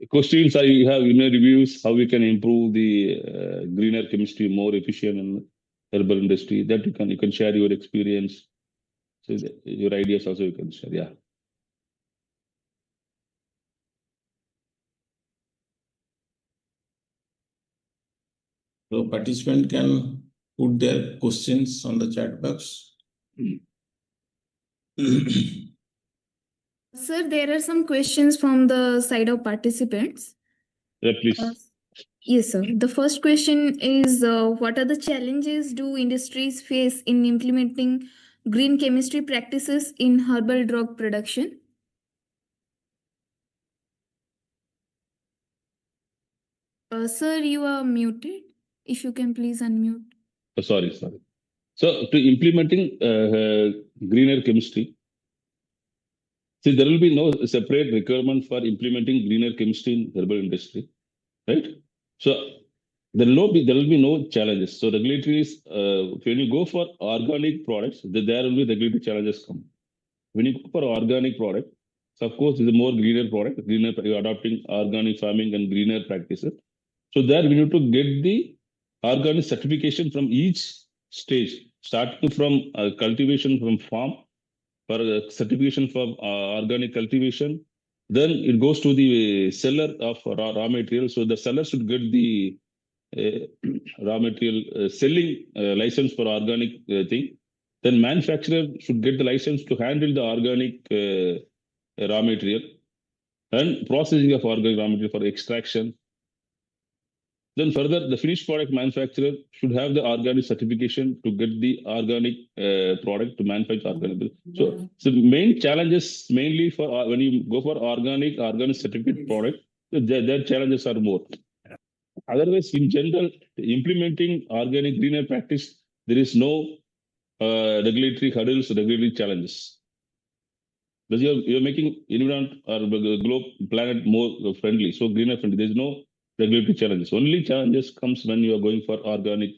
Questions you have reviews, how we can improve the greener chemistry more efficient in herbal industry, that you can share your experience. So your ideas also you can share. Yeah. So participant can put their questions on the chat box. Sir, there are some questions from the side of participants. Yeah, please. Yes, sir. The first question is what are the challenges do industries face in implementing green chemistry practices in herbal drug production? Sir, you are muted. If you can please unmute. Sorry. So to implementing greener chemistry, see, there will be no separate requirement for implementing greener chemistry in herbal industry, right? So there will be no challenges. So regulatory is when you go for organic products, there will be regulatory challenges come. When you go for organic product, so of course, it's a more greener product, you're adopting organic farming and greener practices. So there we need to get the organic certification from each stage, starting from cultivation from farm for certification for organic cultivation. Then it goes to the seller of raw material. So the seller should get the raw material selling license for organic thing. Then manufacturer should get the license to handle the organic raw material and processing of organic raw material for extraction. Then further, the finished product manufacturer should have the organic certification to get the organic product to manufacture organic. So main challenges mainly for when you go for organic certificate product, their challenges are more. Otherwise, in general, implementing organic greener practice, there is no regulatory hurdles, regulatory challenges. Because you're making environment or the globe planet more friendly, so greener friendly. There's no regulatory challenges. Only challenges comes when you are going for organic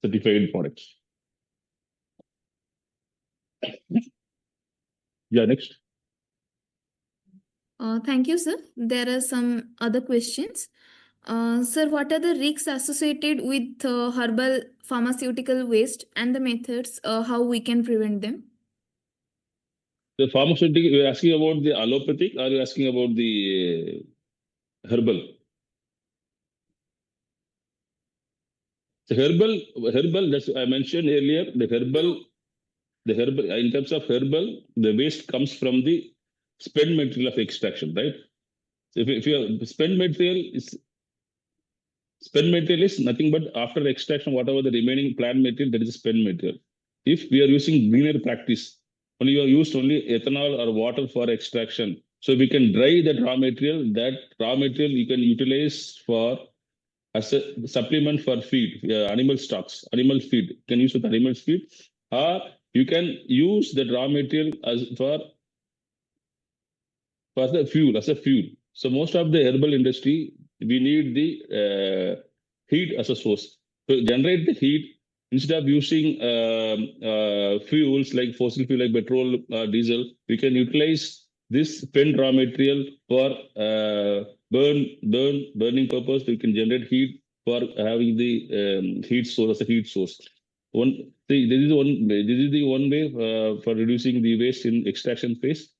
certified products. Yeah, next. Thank you, sir. There are some other questions. Sir, what are the risks associated with herbal pharmaceutical waste and the methods how we can prevent them? The pharmaceutical, you're asking about the allopathic or you're asking about the herbal? The herbal, that's I mentioned earlier, the herbal, in terms of herbal, the waste comes from the spent material of extraction, right? So if your spent material is nothing but after extraction, whatever the remaining plant material, that is spent material. If we are using greener practice, only you are used only ethanol or water for extraction. So we can dry that raw material. That raw material you can utilize for as a supplement for feed, animal stocks, animal feed. You can use with animal feed, or you can use that raw material as for the fuel, as a fuel. So most of the herbal industry, we need the heat as a source. To generate the heat, instead of using fuels like fossil fuel like petrol, diesel, we can utilize this spent raw material for burning purpose. We can generate heat for having the heat source as a heat source. This is the one way for reducing the waste in extraction phase.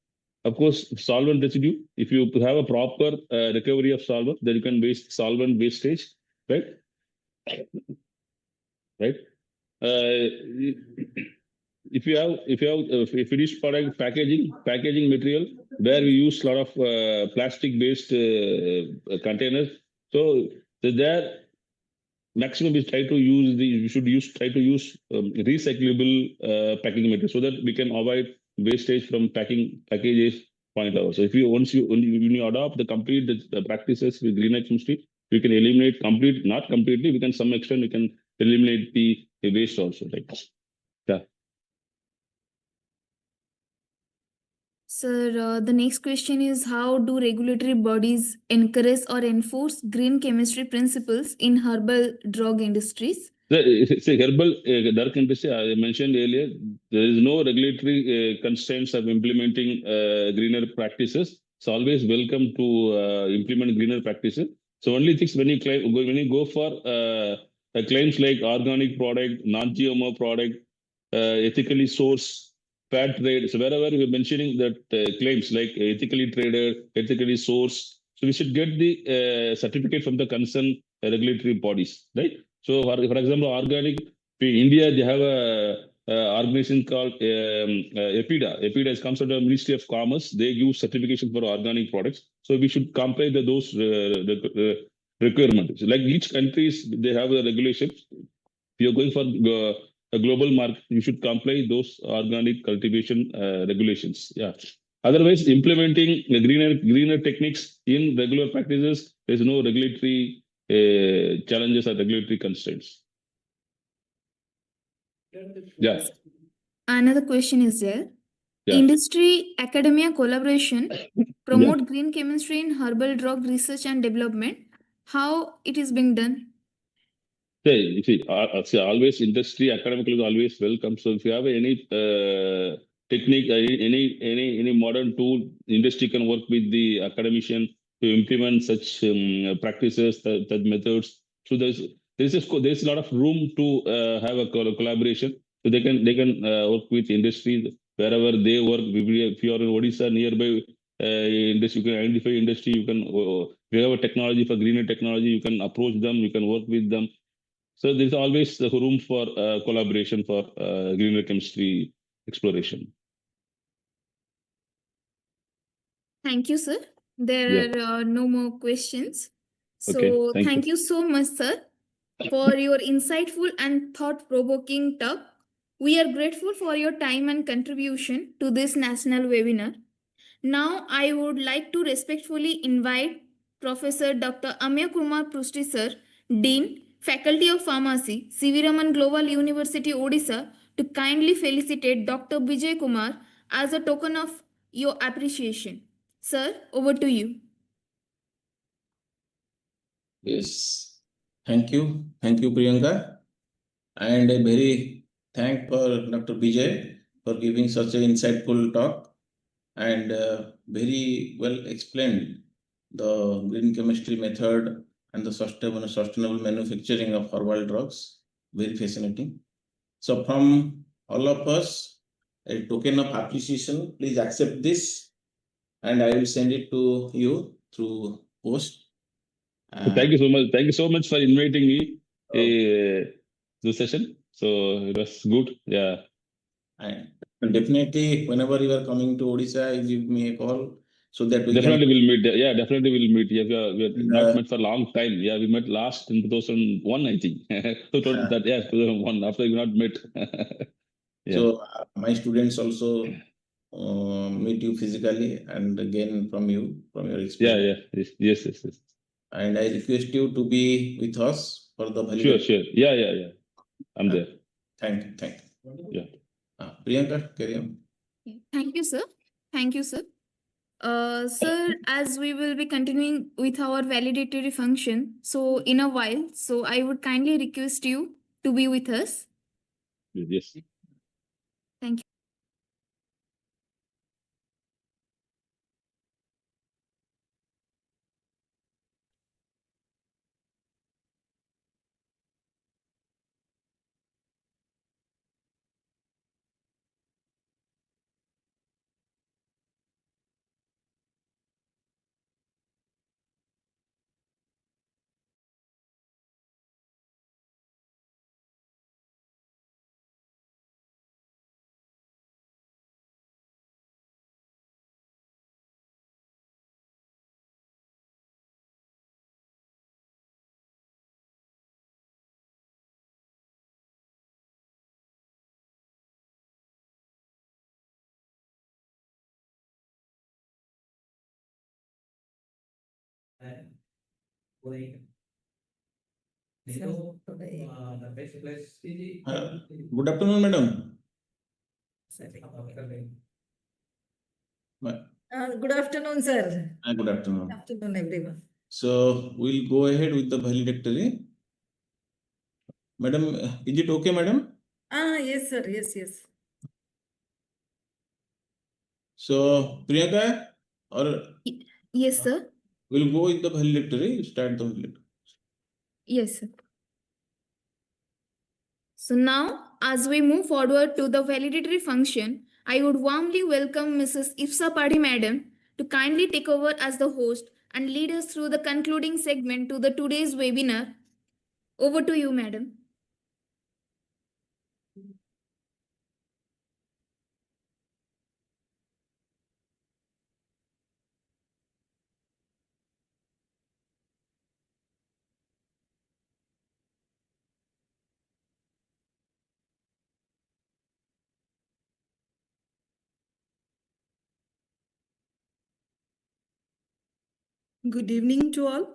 Of course, solvent residue. If you have a proper recovery of solvent, then you can waste solvent wastage, right? Right. If you have a finished product packaging material where we use a lot of plastic based containers, so there maximum we try to use try to use recyclable packaging material so that we can avoid wastage from packages point level. So if you when you adopt the complete the practices with greener chemistry, we can eliminate not completely, we can some extent we can eliminate the waste also, right? Yeah. Sir, the next question is how do regulatory bodies encourage or enforce green chemistry principles in herbal drug industries? Say herbal drug industry, I mentioned earlier, there is no regulatory constraints of implementing greener practices. It's always welcome to implement greener practices. So only things when you go for claims like organic product, non-GMO product, ethically sourced, fair trade. So wherever we're mentioning that claims like ethically traded, ethically sourced, so we should get the certificate from the concerned regulatory bodies, right? So for example, organic, India, they have a organization called EPIDA. EPIDA is comes under the Ministry of Commerce. They give certification for organic products. So we should comply with those requirements. Like each countries, they have a regulation. If you're going for a global market, you should comply those organic cultivation regulations. Yeah. Otherwise, implementing the greener techniques in regular practices, there's no regulatory challenges or regulatory constraints. Yeah. Another question is there. Yeah. Industry academia collaboration promote green chemistry in herbal drug research and development. How it is being done? See, always industry academical is always welcome. So if you have any technique, any modern tool, industry can work with the academician to implement such practices, such methods. So there's a lot of room to have a collaboration. So they can work with industry wherever they work. If you are in Odisha nearby industry, you can identify industry. You can if you have a technology for greener technology, you can approach them. You can work with them. So there's always the room for collaboration for greener chemistry exploration. Thank you, sir. There are no more questions. So Okay, thank you so much, sir, for your insightful and thought-provoking talk. We are grateful for your time and contribution to this national webinar. Now, I would like to respectfully invite Professor Dr. Amya Kumar Prusti sir, Dean, Faculty of Pharmacy, C.V. Raman Global University, Odisha, to kindly felicitate Dr. Vijay Kumar as a token of your appreciation. Sir, over to you. Yes, thank you. Thank you, Priyanka. And a very thank for Dr. Vijay for giving such an insightful talk and very well explained the green chemistry method and the sustainable manufacturing of herbal drugs. Very fascinating. So from all of us, a token of appreciation, please accept this and I will send it to you through post. Thank you so much. Thank you so much for inviting me to the session. So it was good. Yeah. And definitely, whenever you are coming to Odisha, you give me a call so that we definitely will meet. Yeah, definitely will meet. Yeah, we are not met for a long time. Yeah, we met last in 2001, I think. So 2001. After we not met. Yeah. So my students also meet you physically and gain from you, from your experience. Yeah. Yes. And I request you to be with us for the validation. Sure. Yeah. I'm there. Thank you. Yeah. Priyanka, carry on. Thank you, sir. Sir, as we will be continuing with our validatory function, so in a while, so I would kindly request you to be with us. Yes. Thank you. Good afternoon, madam. Good afternoon, sir. Good afternoon. Good afternoon, everyone. So we'll go ahead with the valedictory. Madam, is it okay, madam? Yes, sir. Yes. So Priyanka, or Yes, sir. we'll go with the valedictory. Start the valedictory. Yes, sir. So now, as we move forward to the validatory function, I would warmly welcome Mrs. Ifsa Padhi Madam to kindly take over as the host and lead us through the concluding segment to the today's webinar. Over to you, madam. Good evening to all.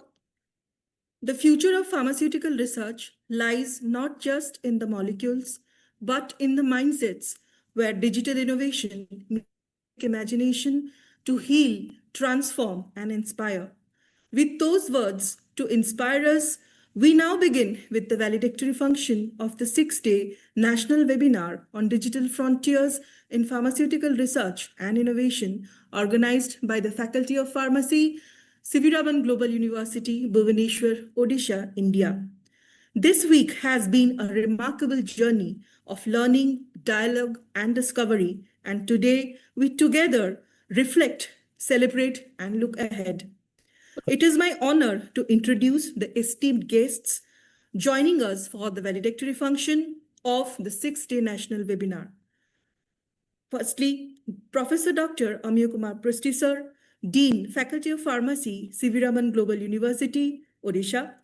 The future of pharmaceutical research lies not just in the molecules, but in the mindsets where digital innovation meets imagination to heal, transform, and inspire. With those words to inspire us, we now begin with the valedictory function of the 6-day national webinar on digital frontiers in pharmaceutical research and innovation, organized by the Faculty of Pharmacy, Siviraman Global University, Bhubaneswar, Odisha, India. This week has been a remarkable journey of learning, dialogue, and discovery, and today we together reflect, celebrate, and look ahead. It is my honor to introduce the esteemed guests joining us for the valedictory function of the 6-day national webinar. Firstly, Professor Dr. Amya Kumar Prusty Sir, Dean, Faculty of Pharmacy, Siviraman Global University, Odisha,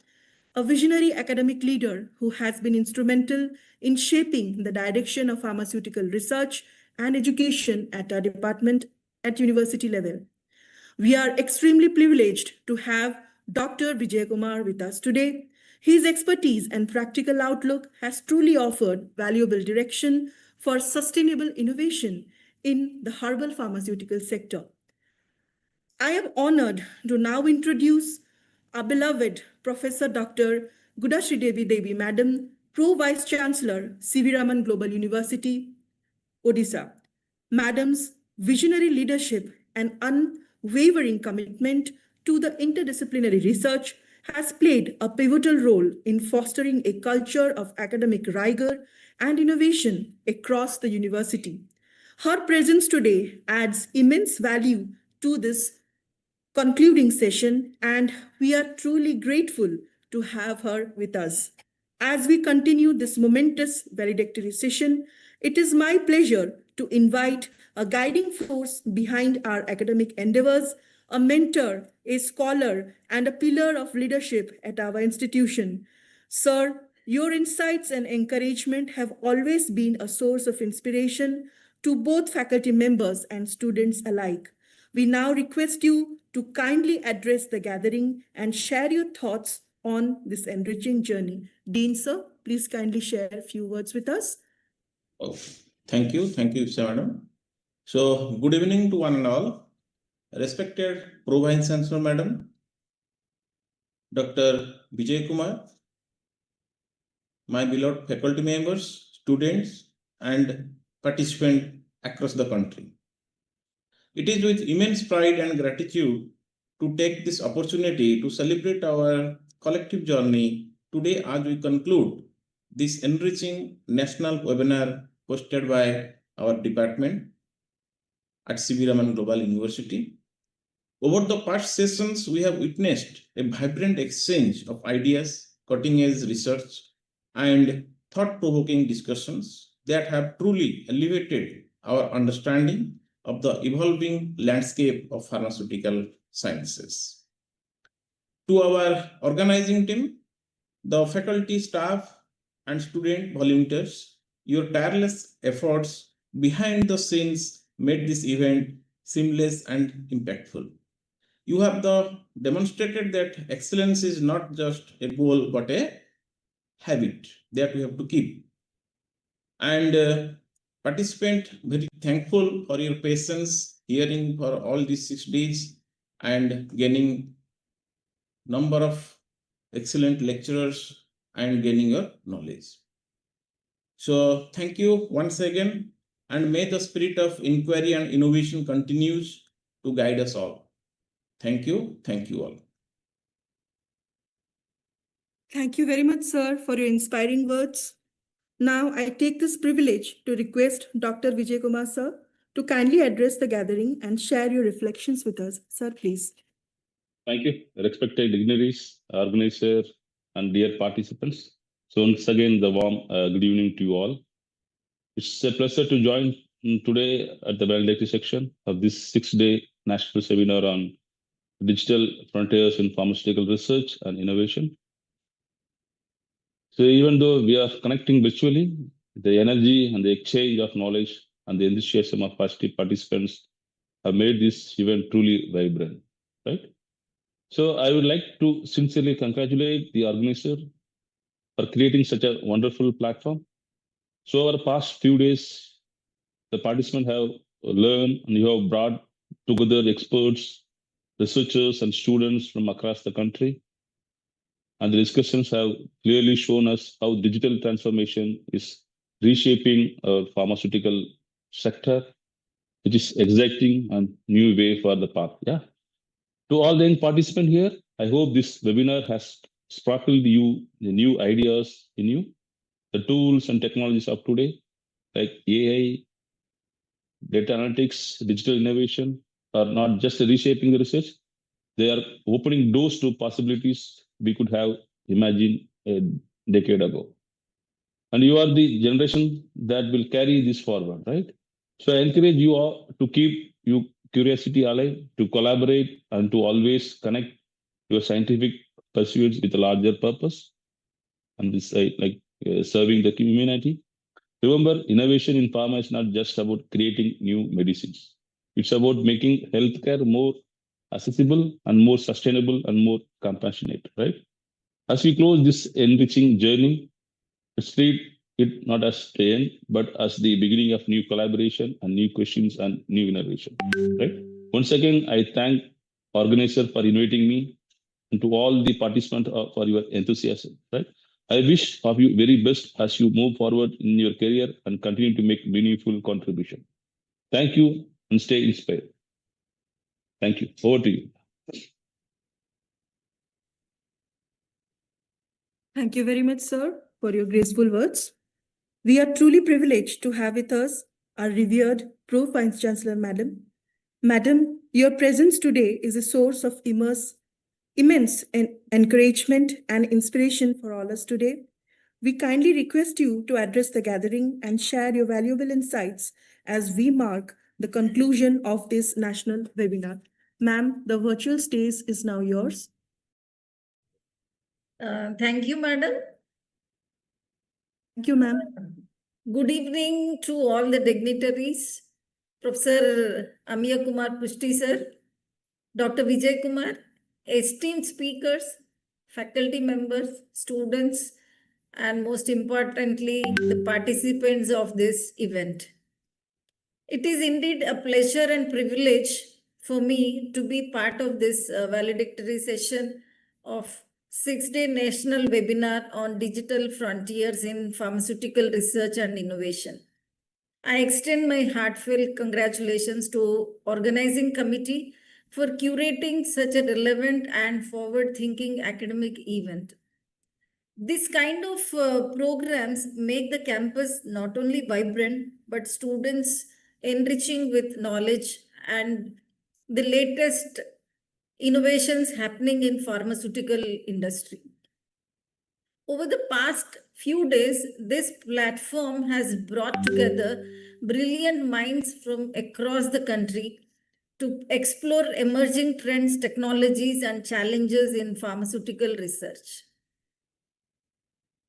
a visionary academic leader who has been instrumental in shaping the direction of pharmaceutical research and education at our department at university level. We are extremely privileged to have Dr. Vijay Kumar with us today. His expertise and practical outlook has truly offered valuable direction for sustainable innovation in the herbal pharmaceutical sector. I am honored to now introduce our beloved Professor Dr. Gudashri Devi Madam, Pro Vice Chancellor, C.V. Raman Global University, Odisha. Madam's visionary leadership and unwavering commitment to the interdisciplinary research has played a pivotal role in fostering a culture of academic rigor and innovation across the university. Her presence today adds immense value to this concluding session, and we are truly grateful to have her with us. As we continue this momentous valedictory session, it is my pleasure to invite a guiding force behind our academic endeavors, a mentor, a scholar, and a pillar of leadership at our institution. Sir, your insights and encouragement have always been a source of inspiration to both faculty members and students alike. We now request you to kindly address the gathering and share your thoughts on this enriching journey. Dean, sir, please kindly share a few words with us. Oh, thank you, Madam. So, good evening to one and all. Respected Pro Vice Chancellor Madam, Dr. Vijay Kumar, my beloved faculty members, students, and participants across the country. It is with immense pride and gratitude to take this opportunity to celebrate our collective journey today as we conclude this enriching national webinar hosted by our department at C.V. Raman Global University. Over the past sessions, we have witnessed a vibrant exchange of ideas, cutting-edge research, and thought-provoking discussions that have truly elevated our understanding of the evolving landscape of pharmaceutical sciences. To our organizing team, the faculty, staff, and student volunteers, your tireless efforts behind the scenes made this event seamless and impactful. You have demonstrated that excellence is not just a goal, but a habit that we have to keep. And participant, very thankful for your patience, hearing for all these 6 days and gaining number of excellent lecturers and gaining your knowledge. So thank you once again, and may the spirit of inquiry and innovation continues to guide us all. Thank you all. Thank you very much, sir, for your inspiring words. Now, I take this privilege to request Dr. Vijay Kumar, sir, to kindly address the gathering and share your reflections with us. Sir, please. Thank you, respected dignitaries, organizer, and dear participants. So once again, the warm good evening to you all. It's a pleasure to join today at the valedictory section of this 6-day national seminar on digital frontiers in pharmaceutical research and innovation. So even though we are connecting virtually, the energy and the exchange of knowledge and the enthusiasm of participants have made this event truly vibrant, right? So I would like to sincerely congratulate the organizer for creating such a wonderful platform. So over the past few days, the participants have learned and you have brought together experts, researchers, and students from across the country. And the discussions have clearly shown us how digital transformation is reshaping our pharmaceutical sector, which is exacting a new way for the path. Yeah. To all the young participants here, I hope this webinar has sparkled you the new ideas in you. The tools and technologies of today, like AI, data analytics, digital innovation, are not just reshaping the research, they are opening doors to possibilities we could have imagined a decade ago. And you are the generation that will carry this forward, right? So I encourage you all to keep your curiosity alive, to collaborate, and to always connect your scientific pursuits with a larger purpose, and this serving the community. Remember, innovation in pharma is not just about creating new medicines. It's about making healthcare more accessible and more sustainable and more compassionate, right? As we close this enriching journey, let's treat it not as the end, but as the beginning of new collaboration and new questions and new innovation, right? Once again, I thank organizer for inviting me and to all the participants for your enthusiasm, right? I wish of you very best as you move forward in your career and continue to make meaningful contribution. Thank you and stay inspired. Thank you. Over to you. Thank you very much, sir, for your graceful words. We are truly privileged to have with us our revered Pro Vice Chancellor, Madam. Madam, your presence today is a source of immense encouragement and inspiration for all us today. We kindly request you to address the gathering and share your valuable insights as we mark the conclusion of this national webinar. Ma'am, the virtual stage is now yours. Thank you, madam. Thank you, ma'am. Good evening to all the dignitaries, Professor Amiya Kumar Pushti sir, Dr. Vijay Kumar, esteemed speakers, faculty members, students, and most importantly, the participants of this event. It is indeed a pleasure and privilege for me to be part of this valedictory session of 6-day national webinar on digital frontiers in pharmaceutical research and innovation. I extend my heartfelt congratulations to organizing committee for curating such a relevant and forward-thinking academic event. This kind of programs make the campus not only vibrant, but students enriching with knowledge and the latest innovations happening in pharmaceutical industry. Over the past few days, this platform has brought together brilliant minds from across the country to explore emerging trends, technologies, and challenges in pharmaceutical research.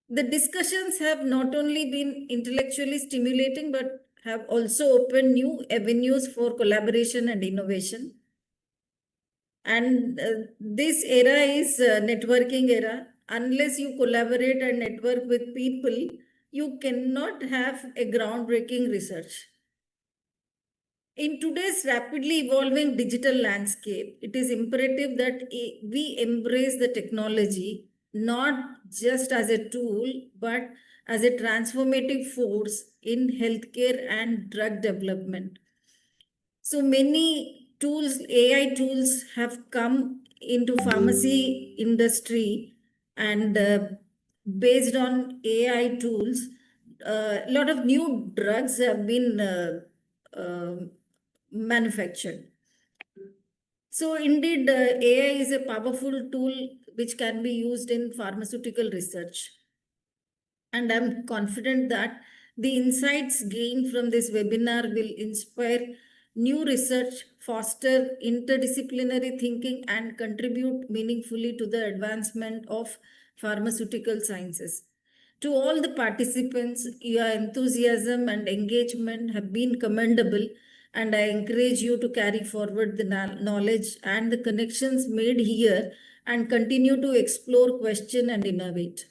The discussions have not only been intellectually stimulating, but have also opened new avenues for collaboration and innovation. And this era is networking era. Unless you collaborate and network with people, you cannot have a groundbreaking research. In today's rapidly evolving digital landscape, it is imperative that we embrace the technology not just as a tool, but as a transformative force in healthcare and drug development. So many tools, AI tools have come into pharmacy industry, and based on AI tools, a lot of new drugs have been manufactured. So indeed, AI is a powerful tool which can be used in pharmaceutical research. And I'm confident that the insights gained from this webinar will inspire new research, foster interdisciplinary thinking, and contribute meaningfully to the advancement of pharmaceutical sciences. To all the participants, your enthusiasm and engagement have been commendable, and I encourage you to carry forward the knowledge and the connections made here and continue to explore, question, and innovate.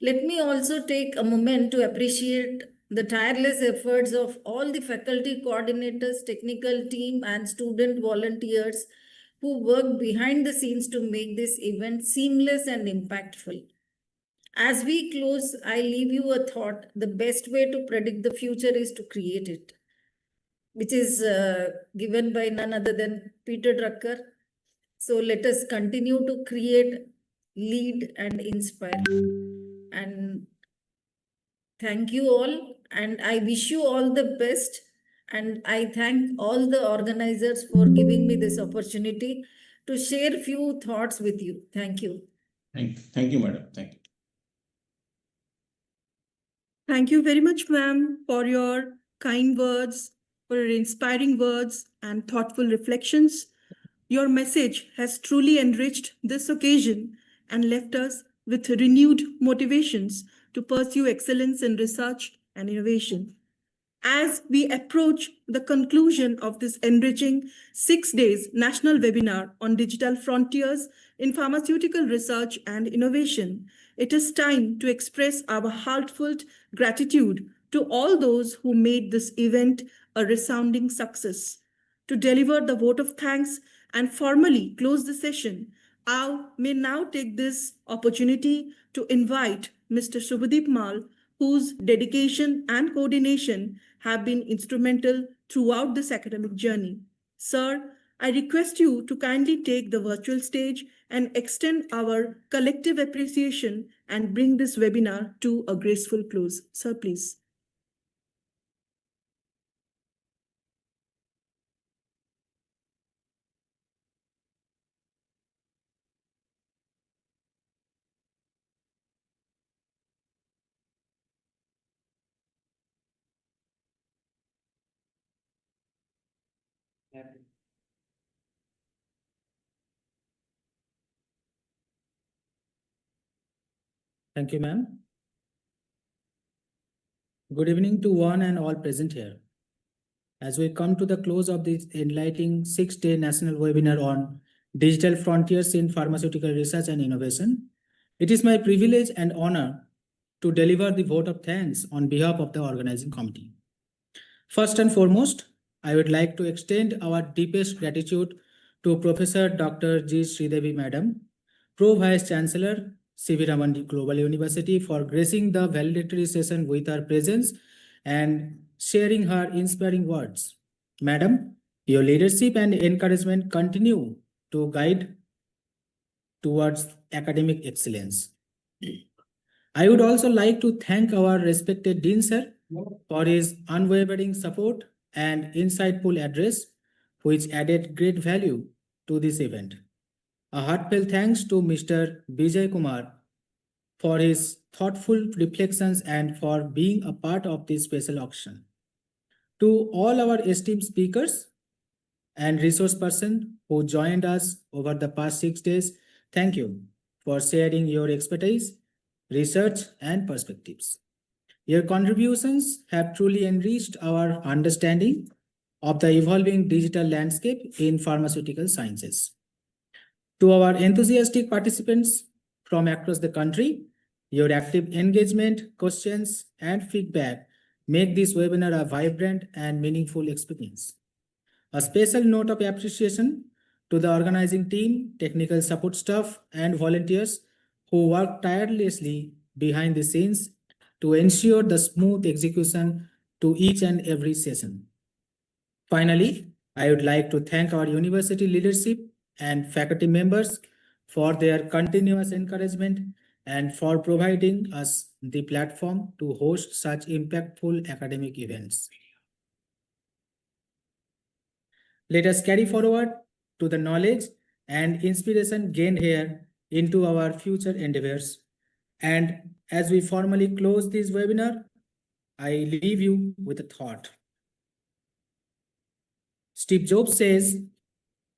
Let me also take a moment to appreciate the tireless efforts of all the faculty coordinators, technical team, and student volunteers who work behind the scenes to make this event seamless and impactful. As we close, I leave you a thought: the best way to predict the future is to create it, which is given by none other than Peter Drucker. So let us continue to create, lead, and inspire. And thank you all, and I wish you all the best. And I thank all the organizers for giving me this opportunity to share few thoughts with you. Thank you. Thank you, madam. Thank you. Thank you very much, ma'am, for your kind words, for your inspiring words and thoughtful reflections. Your message has truly enriched this occasion and left us with renewed motivations to pursue excellence in research and innovation. As we approach the conclusion of this enriching 6 days national webinar on digital frontiers in pharmaceutical research and innovation, it is time to express our heartfelt gratitude to all those who made this event a resounding success. To deliver the vote of thanks and formally close the session, I may now take this opportunity to invite Mr. Subhadeep Mal, whose dedication and coordination have been instrumental throughout this academic journey. Sir, I request you to kindly take the virtual stage and extend our collective appreciation and bring this webinar to a graceful close. Sir, please. Thank you, ma'am. Good evening to one and all present here. As we come to the close of this enlightening 6-day national webinar on digital frontiers in pharmaceutical research and innovation, it is my privilege and honor to deliver the vote of thanks on behalf of the organizing committee. First and foremost, I would like to extend our deepest gratitude to Professor Dr. G. Sridevi Madam, Pro Vice Chancellor, C.V. Raman Global University, for gracing the valedictory session with her presence and sharing her inspiring words. Madam, your leadership and encouragement continue to guide towards academic excellence. I would also like to thank our respected Dean Sir for his unwavering support and insightful address, which added great value to this event. A heartfelt thanks to Mr. Vijay Kumar for his thoughtful reflections and for being a part of this special auction. To all our esteemed speakers and resource persons who joined us over the past 6 days, thank you for sharing your expertise, research, and perspectives. Your contributions have truly enriched our understanding of the evolving digital landscape in pharmaceutical sciences. To our enthusiastic participants from across the country, your active engagement, questions, and feedback make this webinar a vibrant and meaningful experience. A special note of appreciation to the organizing team, technical support staff, and volunteers who work tirelessly behind the scenes to ensure the smooth execution to each and every session. Finally, I would like to thank our university leadership and faculty members for their continuous encouragement and for providing us the platform to host such impactful academic events. Let us carry forward to the knowledge and inspiration gained here into our future endeavors. And as we formally close this webinar, I leave you with a thought. Steve Jobs says,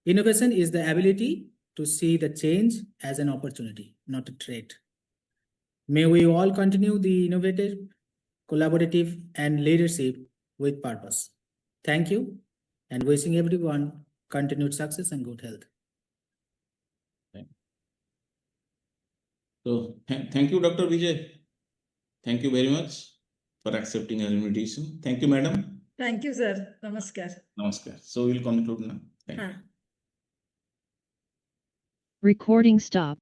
innovation is the ability to see the change as an opportunity, not a threat. May we all continue the innovative, collaborative, and leadership with purpose. Thank you and wishing everyone continued success and good health. So thank you, Dr. Vijay. Thank you very much for accepting our invitation. Thank you, madam. Thank you, sir. Namaskar. Namaskar. So we'll conclude now. Thank you. Ah. Recording stop.